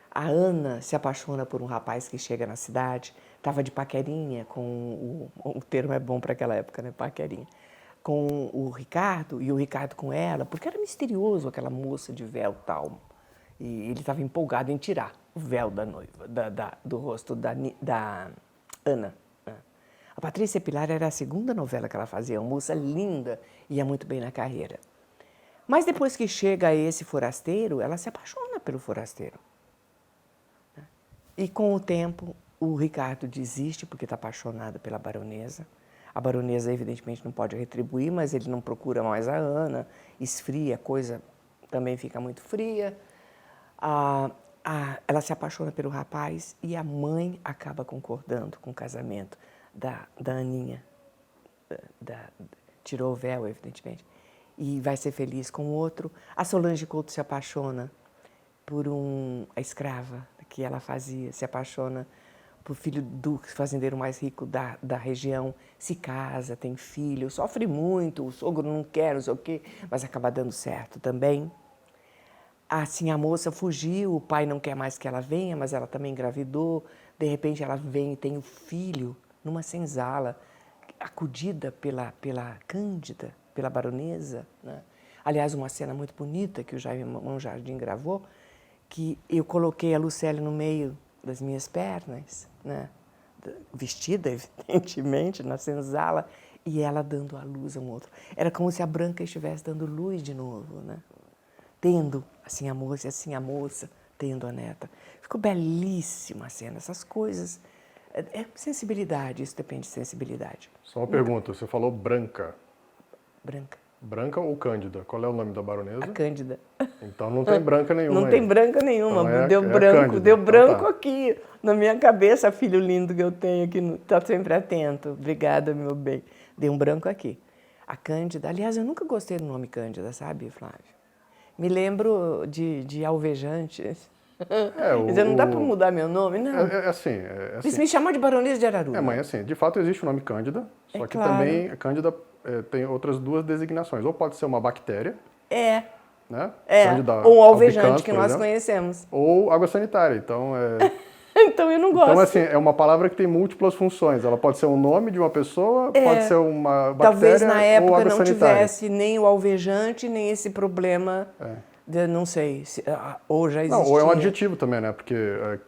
a Ana se apaixona por um rapaz que chega na cidade, estava de paquerinha com o termo é bom para aquela época, né? Paquerinha. Com o Ricardo, e o Ricardo com ela, porque era misterioso aquela moça de véu tal. E ele estava empolgado em tirar o véu da noiva, do rosto da Ana. A Patrícia Pilar era a 2ª novela que ela fazia, uma moça linda, ia muito bem na carreira. Mas depois que chega esse forasteiro, ela se apaixona pelo forasteiro. E com o tempo, o Ricardo desiste porque está apaixonado pela baronesa. A baronesa, evidentemente, não pode retribuir, mas ele não procura mais a Ana, esfria, a coisa também fica muito fria. Ela se apaixona pelo rapaz e a mãe acaba concordando com o casamento da Aninha. Tirou o véu, evidentemente, e vai ser feliz com o outro. A Solange Couto se apaixona por a escrava que ela fazia, se apaixona por filho do fazendeiro mais rico da região, se casa, tem filho, sofre muito, o sogro não quer, não sei o quê, mas acaba dando certo também. Assim, a moça fugiu, o pai não quer mais que ela venha, mas ela também engravidou, De repente ela vem e tem o filho numa senzala, acudida pela Cândida, pela baronesa, né? Aliás, uma cena muito bonita que o Jaime Monjardim gravou, que eu coloquei a Lucélia no meio das minhas pernas, né? Vestida, evidentemente, na senzala, e ela dando a luz a um outro. Era como se a Branca estivesse dando luz de novo, né? Tendo assim a moça e assim a moça tendo a neta. Ficou belíssima a cena, essas coisas. É sensibilidade, isso depende de sensibilidade. Só uma pergunta, você falou Branca. Branca. Branca ou Cândida? Qual é o nome da A baronesa? Cândida. Então não tem branca nenhuma Não aí. tem branca nenhuma, Então deu é a branco, Cândida. deu Então branco tá. aqui na minha cabeça, filho lindo que eu tenho, que está sempre atento. Obrigada, meu bem. Deu um branco aqui. A Cândida, aliás, eu nunca gostei do nome Cândida, sabe, Flávio? Me lembro de alvejantes. Quer dizer, não dá para mudar meu nome, não. É assim, Eles me chamam de Baronesa de Araruna. mãe, assim, de fato existe o nome Cândida, só que claro. também a Cândida tem outras duas designações. Ou pode ser uma bactéria, né? Cândida ou um alvejante albicans, que por nós exemplo, conhecemos. ou água sanitária. Então, Então eu não gosto. então, assim, é uma palavra que tem múltiplas funções. Ela pode ser um nome de uma pessoa, pode ser uma bactéria Talvez na ou época água não sanitária. tivesse nem o alvejante, nem esse problema de, não sei, ou já existia. Não, ou é um adjetivo também, né? Porque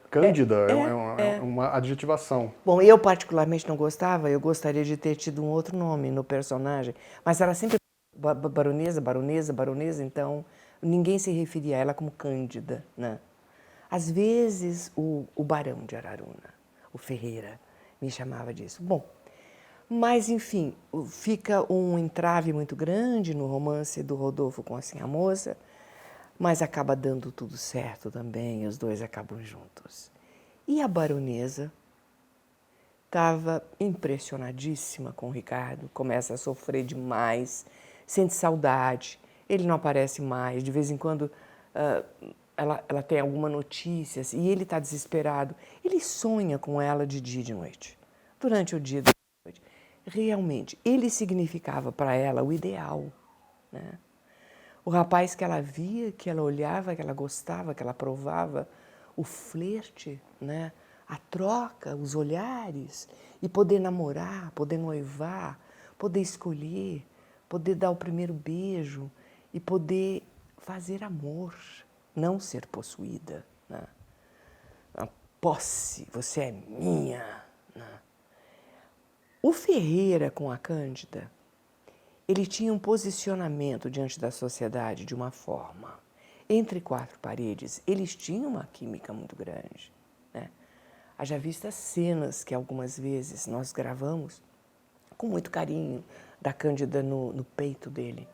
Cândida é uma adjetivação. Bom, eu particularmente não gostava, eu gostaria de ter tido um outro nome no personagem, mas ela sempre baronesa, baronesa, baronesa, então ninguém se referia a ela como Cândida, né? Às vezes o barão de Araruna, o Ferreira, me chamava disso. Bom, mas enfim, fica um entrave muito grande no romance do Rodolfo com Assim a Moça, mas acaba dando tudo certo também, os dois acabam juntos. E a baronesa estava impressionadíssima com o Ricardo, começa a sofrer demais, sente saudade, ele não aparece mais, de vez em quando ela tem alguma notícia e ele está desesperado. Ele sonha com ela de dia e de noite, durante o dia e da noite. Realmente, ele significava para ela o ideal, né? O rapaz que ela via, que ela olhava, que ela gostava, que ela provava, o flerte, né? A troca, os olhares, e poder namorar, poder noivar, poder escolher, poder dar o primeiro beijo e poder fazer amor, não ser possuída, né? A posse, você é minha, né? O Ferreira com a Cândida, ele tinha um posicionamento diante da sociedade de uma forma. Entre quatro paredes, eles tinham uma química muito grande, né? Haja vista cenas que algumas vezes nós gravamos com muito carinho da Cândida no peito dele.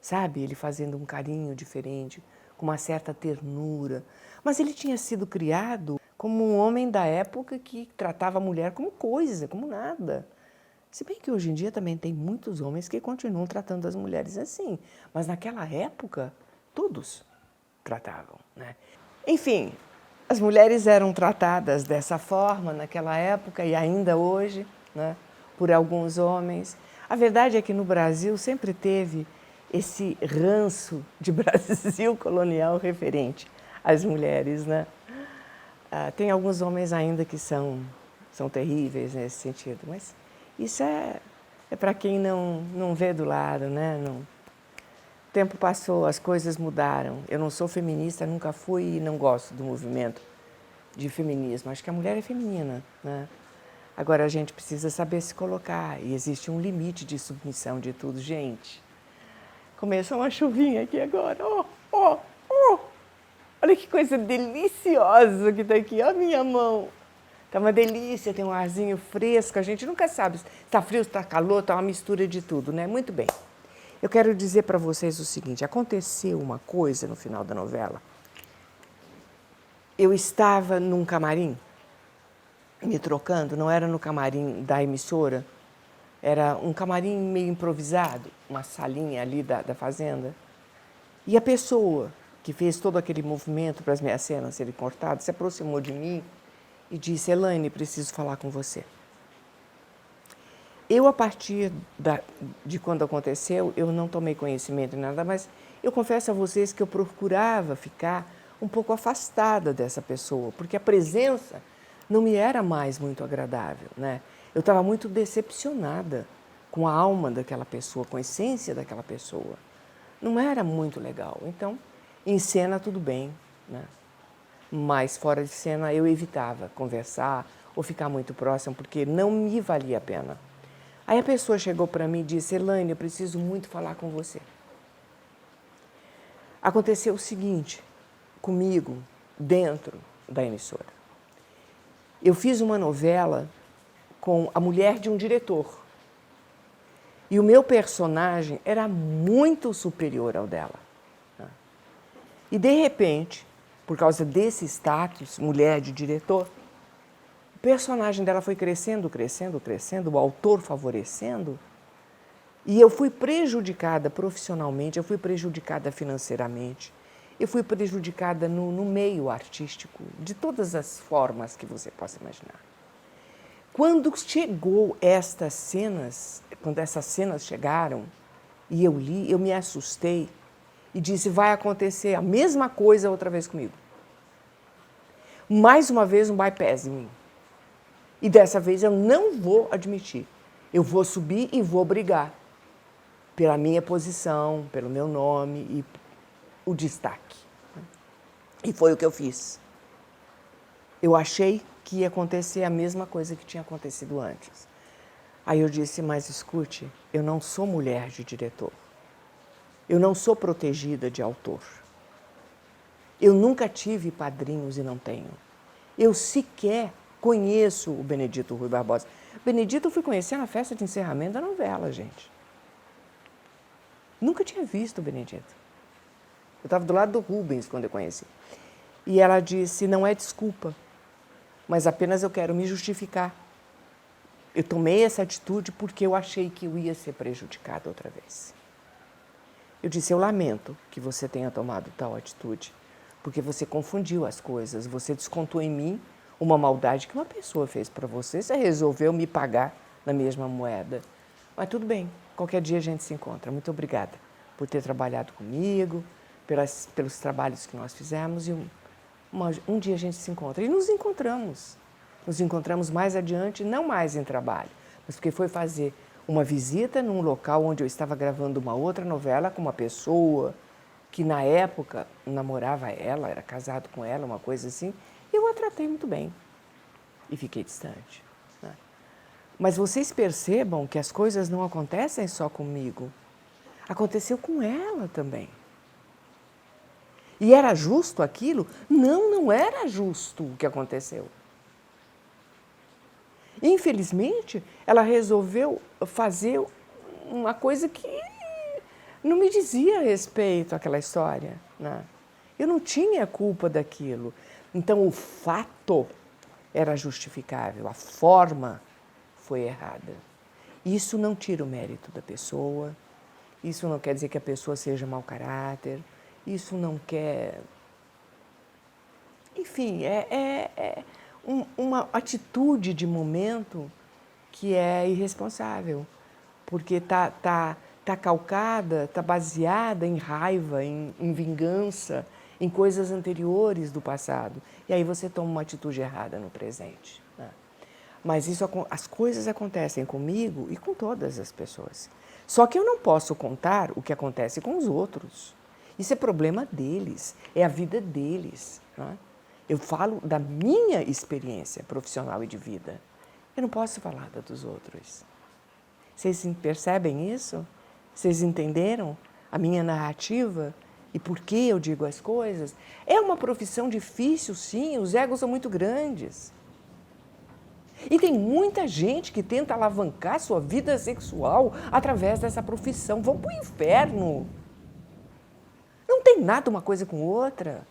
Sabe? Ele fazendo um carinho diferente, com uma certa ternura. Mas ele tinha sido criado como um homem da época que tratava a mulher como coisa, como nada. Se bem que hoje em dia também tem muitos homens que continuam tratando as mulheres assim, mas naquela época todos tratavam, né? Enfim, as mulheres eram tratadas dessa forma naquela época e ainda hoje, né, por alguns homens. A verdade é que no Brasil sempre teve esse ranço de Brasil colonial referente às mulheres, né? Tem alguns homens ainda que são terríveis nesse sentido, mas isso é para quem não vê do lado, né? O tempo passou, as coisas mudaram. Eu não sou feminista, nunca fui e não gosto do movimento de feminismo. Acho que a mulher é feminina, né? Agora a gente precisa saber se colocar e existe um limite de submissão de tudo, gente. Começou uma chuvinha aqui agora. Olha que coisa deliciosa que está aqui, ó, minha mão. Tá uma delícia, tem um arzinho fresco, a gente nunca sabe se está frio, se está calor, está uma mistura de tudo, né? Muito bem. Eu quero dizer para vocês o seguinte, aconteceu uma coisa no final da novela. Eu estava num camarim, me trocando, não era no camarim da emissora, era um camarim meio improvisado, uma salinha ali da fazenda. E a pessoa que fez todo aquele movimento para as minhas cenas serem cortadas se aproximou de mim e disse: Elaine, preciso falar com você. Eu, a partir de quando aconteceu, eu não tomei conhecimento de nada, mas eu confesso a vocês que eu procurava ficar um pouco afastada dessa pessoa, porque a presença não me era mais muito agradável, né? Eu estava muito decepcionada com a alma daquela pessoa, com a essência daquela pessoa. Não era muito legal. Então, em cena tudo bem, né? Mas fora de cena eu evitava conversar ou ficar muito próximo, porque não me valia a pena. Aí a pessoa chegou para mim e disse: Elaine, eu preciso muito falar com você. Aconteceu o seguinte comigo, dentro da emissora. Eu fiz uma novela com a mulher de um diretor. E o meu personagem era muito superior ao dela. E, de repente, por causa desse status, mulher de diretor, o personagem dela foi crescendo, crescendo, crescendo, o autor favorecendo, e eu fui prejudicada profissionalmente, eu fui prejudicada financeiramente, eu fui prejudicada no meio artístico, de todas as formas que você possa imaginar. Quando chegou estas cenas, quando essas cenas chegaram, e eu li, eu me assustei e disse: vai acontecer a mesma coisa outra vez comigo. Mais uma vez um bypass em mim. E dessa vez eu não vou admitir. Eu vou subir e vou brigar pela minha posição, pelo meu nome e o destaque. E foi o que eu fiz. Eu achei que ia acontecer a mesma coisa que tinha acontecido antes. Aí eu disse: mas escute, eu não sou mulher de diretor. Eu não sou protegida de autor. Eu nunca tive padrinhos e não tenho. Eu sequer conheço o Benedito Rui Barbosa. Benedito eu fui conhecer na festa de encerramento da novela, gente. Nunca tinha visto o Benedito. Eu estava do lado do Rubens quando eu conheci. E ela disse: não é desculpa, mas apenas eu quero me justificar. Eu tomei essa atitude porque eu achei que eu ia ser prejudicada outra vez. Eu disse: eu lamento que você tenha tomado tal atitude, porque você confundiu as coisas, você descontou em mim uma maldade que uma pessoa fez para você, você resolveu me pagar na mesma moeda. Mas tudo bem, qualquer dia a gente se encontra. Muito obrigada por ter trabalhado comigo, pelos trabalhos que nós fizemos, e um dia a gente se encontra. E nos encontramos. Nos encontramos mais adiante, não mais em trabalho, mas porque foi fazer uma visita num local onde eu estava gravando uma outra novela com uma pessoa que na época namorava ela, era casado com ela, uma coisa assim, e eu a tratei muito bem e fiquei distante. Né? Mas vocês percebam que as coisas não acontecem só comigo, aconteceu com ela também. E era justo aquilo? Não, não era justo o que aconteceu. Infelizmente, ela resolveu fazer uma coisa que não me dizia respeito àquela história. Né? Eu não tinha culpa daquilo. Então, o fato era justificável, a forma foi errada. Isso não tira o mérito da pessoa, isso não quer dizer que a pessoa seja mau caráter, isso não quer... Enfim, uma atitude de momento que é irresponsável, porque está calcada, está baseada em raiva, em vingança, em coisas anteriores do passado. E aí você toma uma atitude errada no presente. Né? Mas as coisas acontecem comigo e com todas as pessoas. Só que eu não posso contar o que acontece com os outros. Isso é problema deles, é a vida deles. Né? Eu falo da minha experiência profissional e de vida. Eu não posso falar da dos outros. Vocês percebem isso? Vocês entenderam a minha narrativa e por que eu digo as coisas? É uma profissão difícil, sim, os egos são muito grandes. E tem muita gente que tenta alavancar sua vida sexual através dessa profissão. Vão para o inferno. Não tem nada uma coisa com outra.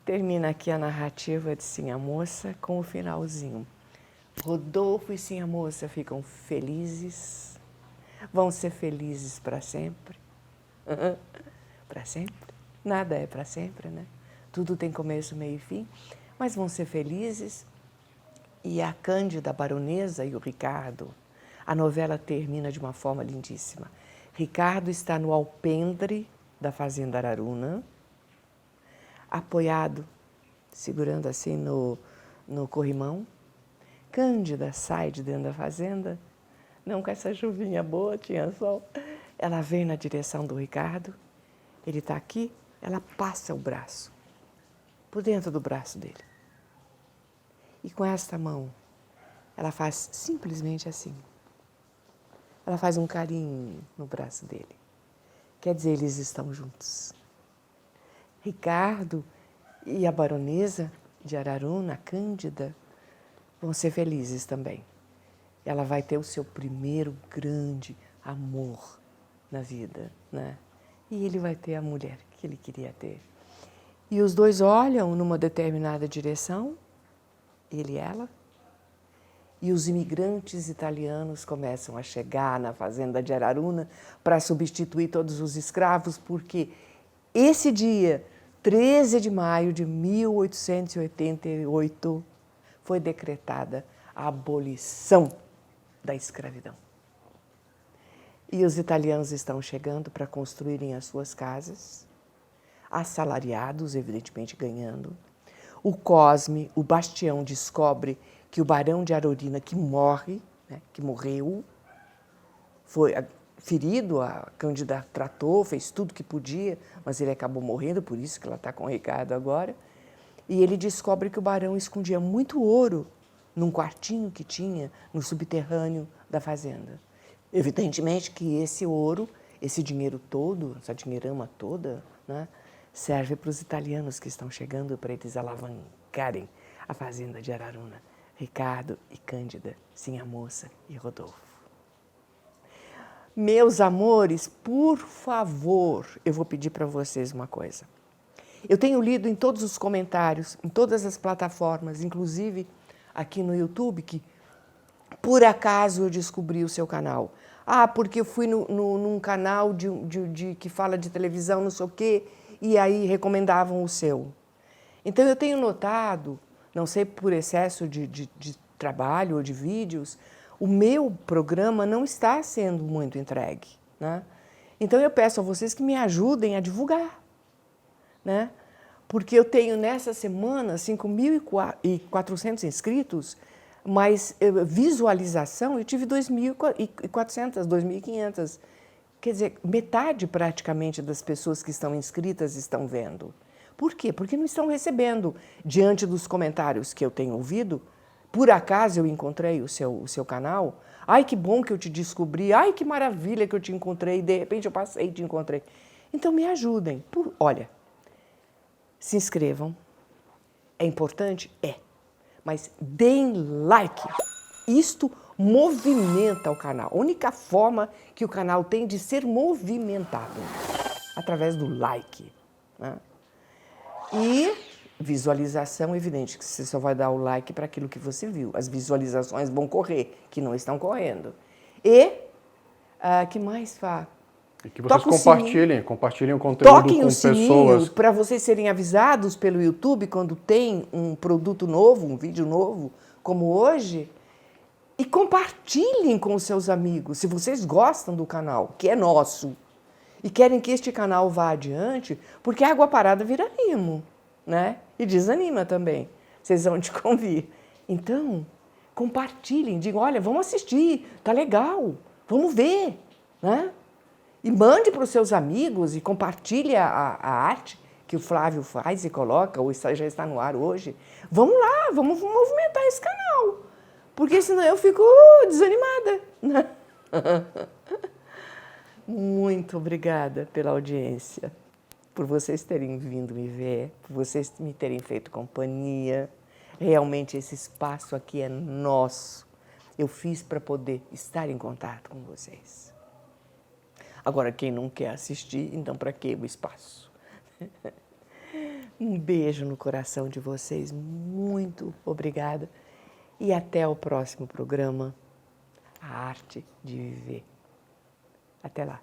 Termina aqui a narrativa de Sim a Moça com o finalzinho. Rodolfo e Sim a Moça ficam felizes, vão ser felizes para sempre. Para sempre? Nada é para sempre, né? Tudo tem começo, meio e fim, mas vão ser felizes. E a Cândida, a baronesa e o Ricardo, a novela termina de uma forma lindíssima. Ricardo está no alpendre da Fazenda Araruna. apoiado, segurando assim no corrimão. Cândida sai de dentro da fazenda, não com essa chuvinha boa, tinha sol. Ela vem na direção do Ricardo, ele está aqui, ela passa o braço, por dentro do braço dele. E com esta mão, ela faz simplesmente assim. Ela faz um carinho no braço dele. Quer dizer, eles estão juntos. Ricardo e a baronesa de Araruna, Cândida, vão ser felizes também. Ela vai ter o seu primeiro grande amor na vida, né? E ele vai ter a mulher que ele queria ter. E os dois olham numa determinada direção, ele e ela, e os imigrantes italianos começam a chegar na fazenda de Araruna para substituir todos os escravos, porque esse dia, 13 de maio de 1888, foi decretada a abolição da escravidão. E os italianos estão chegando para construírem as suas casas, assalariados, evidentemente ganhando. O Cosme, o Bastião, descobre que o barão de Arorina, que morre, né, que morreu, foi ferido, a Cândida tratou, fez tudo que podia, mas ele acabou morrendo, por isso que ela está com o Ricardo agora. E ele descobre que o barão escondia muito ouro num quartinho que tinha no subterrâneo da fazenda. Evidentemente que esse ouro, esse dinheiro todo, essa dinheirama toda, né, serve para os italianos que estão chegando para eles alavancarem a fazenda de Araruna. Ricardo e Cândida, Sinha Moça e Rodolfo. Meus amores, por favor, eu vou pedir para vocês uma coisa. Eu tenho lido em todos os comentários, em todas as plataformas, inclusive aqui no YouTube, que por acaso eu descobri o seu canal. Ah, porque eu fui num canal que fala de televisão, não sei o quê, e aí recomendavam o seu. Então eu tenho notado, não sei por excesso de trabalho ou de vídeos, o meu programa não está sendo muito entregue, né? Então eu peço a vocês que me ajudem a divulgar, né? Porque eu tenho nessa semana 5.400 inscritos, mas visualização eu tive 2.400, 2.500. Quer dizer, metade praticamente das pessoas que estão inscritas estão vendo. Por quê? Porque não estão recebendo. Diante dos comentários que eu tenho ouvido, por acaso eu encontrei o seu canal, ai que bom que eu te descobri, ai que maravilha que eu te encontrei, de repente eu passei e te encontrei. Então me ajudem. Olha, se inscrevam, é importante? É, mas deem like. Isto movimenta o canal. A única forma que o canal tem de ser movimentado, através do like, né? E visualização, evidente, que você só vai dar o like para aquilo que você viu. As visualizações vão correr, que não estão correndo. E, que mais, Fá? E que vocês compartilhem o conteúdo Toquem com o sininho pessoas. Para vocês serem avisados pelo YouTube quando tem um produto novo, um vídeo novo, como hoje. E compartilhem com os seus amigos, se vocês gostam do canal, que é nosso, e querem que este canal vá adiante, porque a água parada vira limo, né? E desanima também. Vocês vão te convir. Então, compartilhem, digam, olha, vamos assistir, tá legal, vamos ver, né? E mande para os seus amigos e compartilhe a arte que o Flávio faz e coloca, ou já está no ar hoje. Vamos lá, vamos movimentar esse canal, porque senão eu fico desanimada, né? Muito obrigada pela audiência, por vocês terem vindo me ver, por vocês me terem feito companhia. Realmente esse espaço aqui é nosso. Eu fiz para poder estar em contato com vocês. Agora, quem não quer assistir, então para que o espaço? Um beijo no coração de vocês, muito obrigada. E até o próximo programa, A Arte de Viver. Até lá.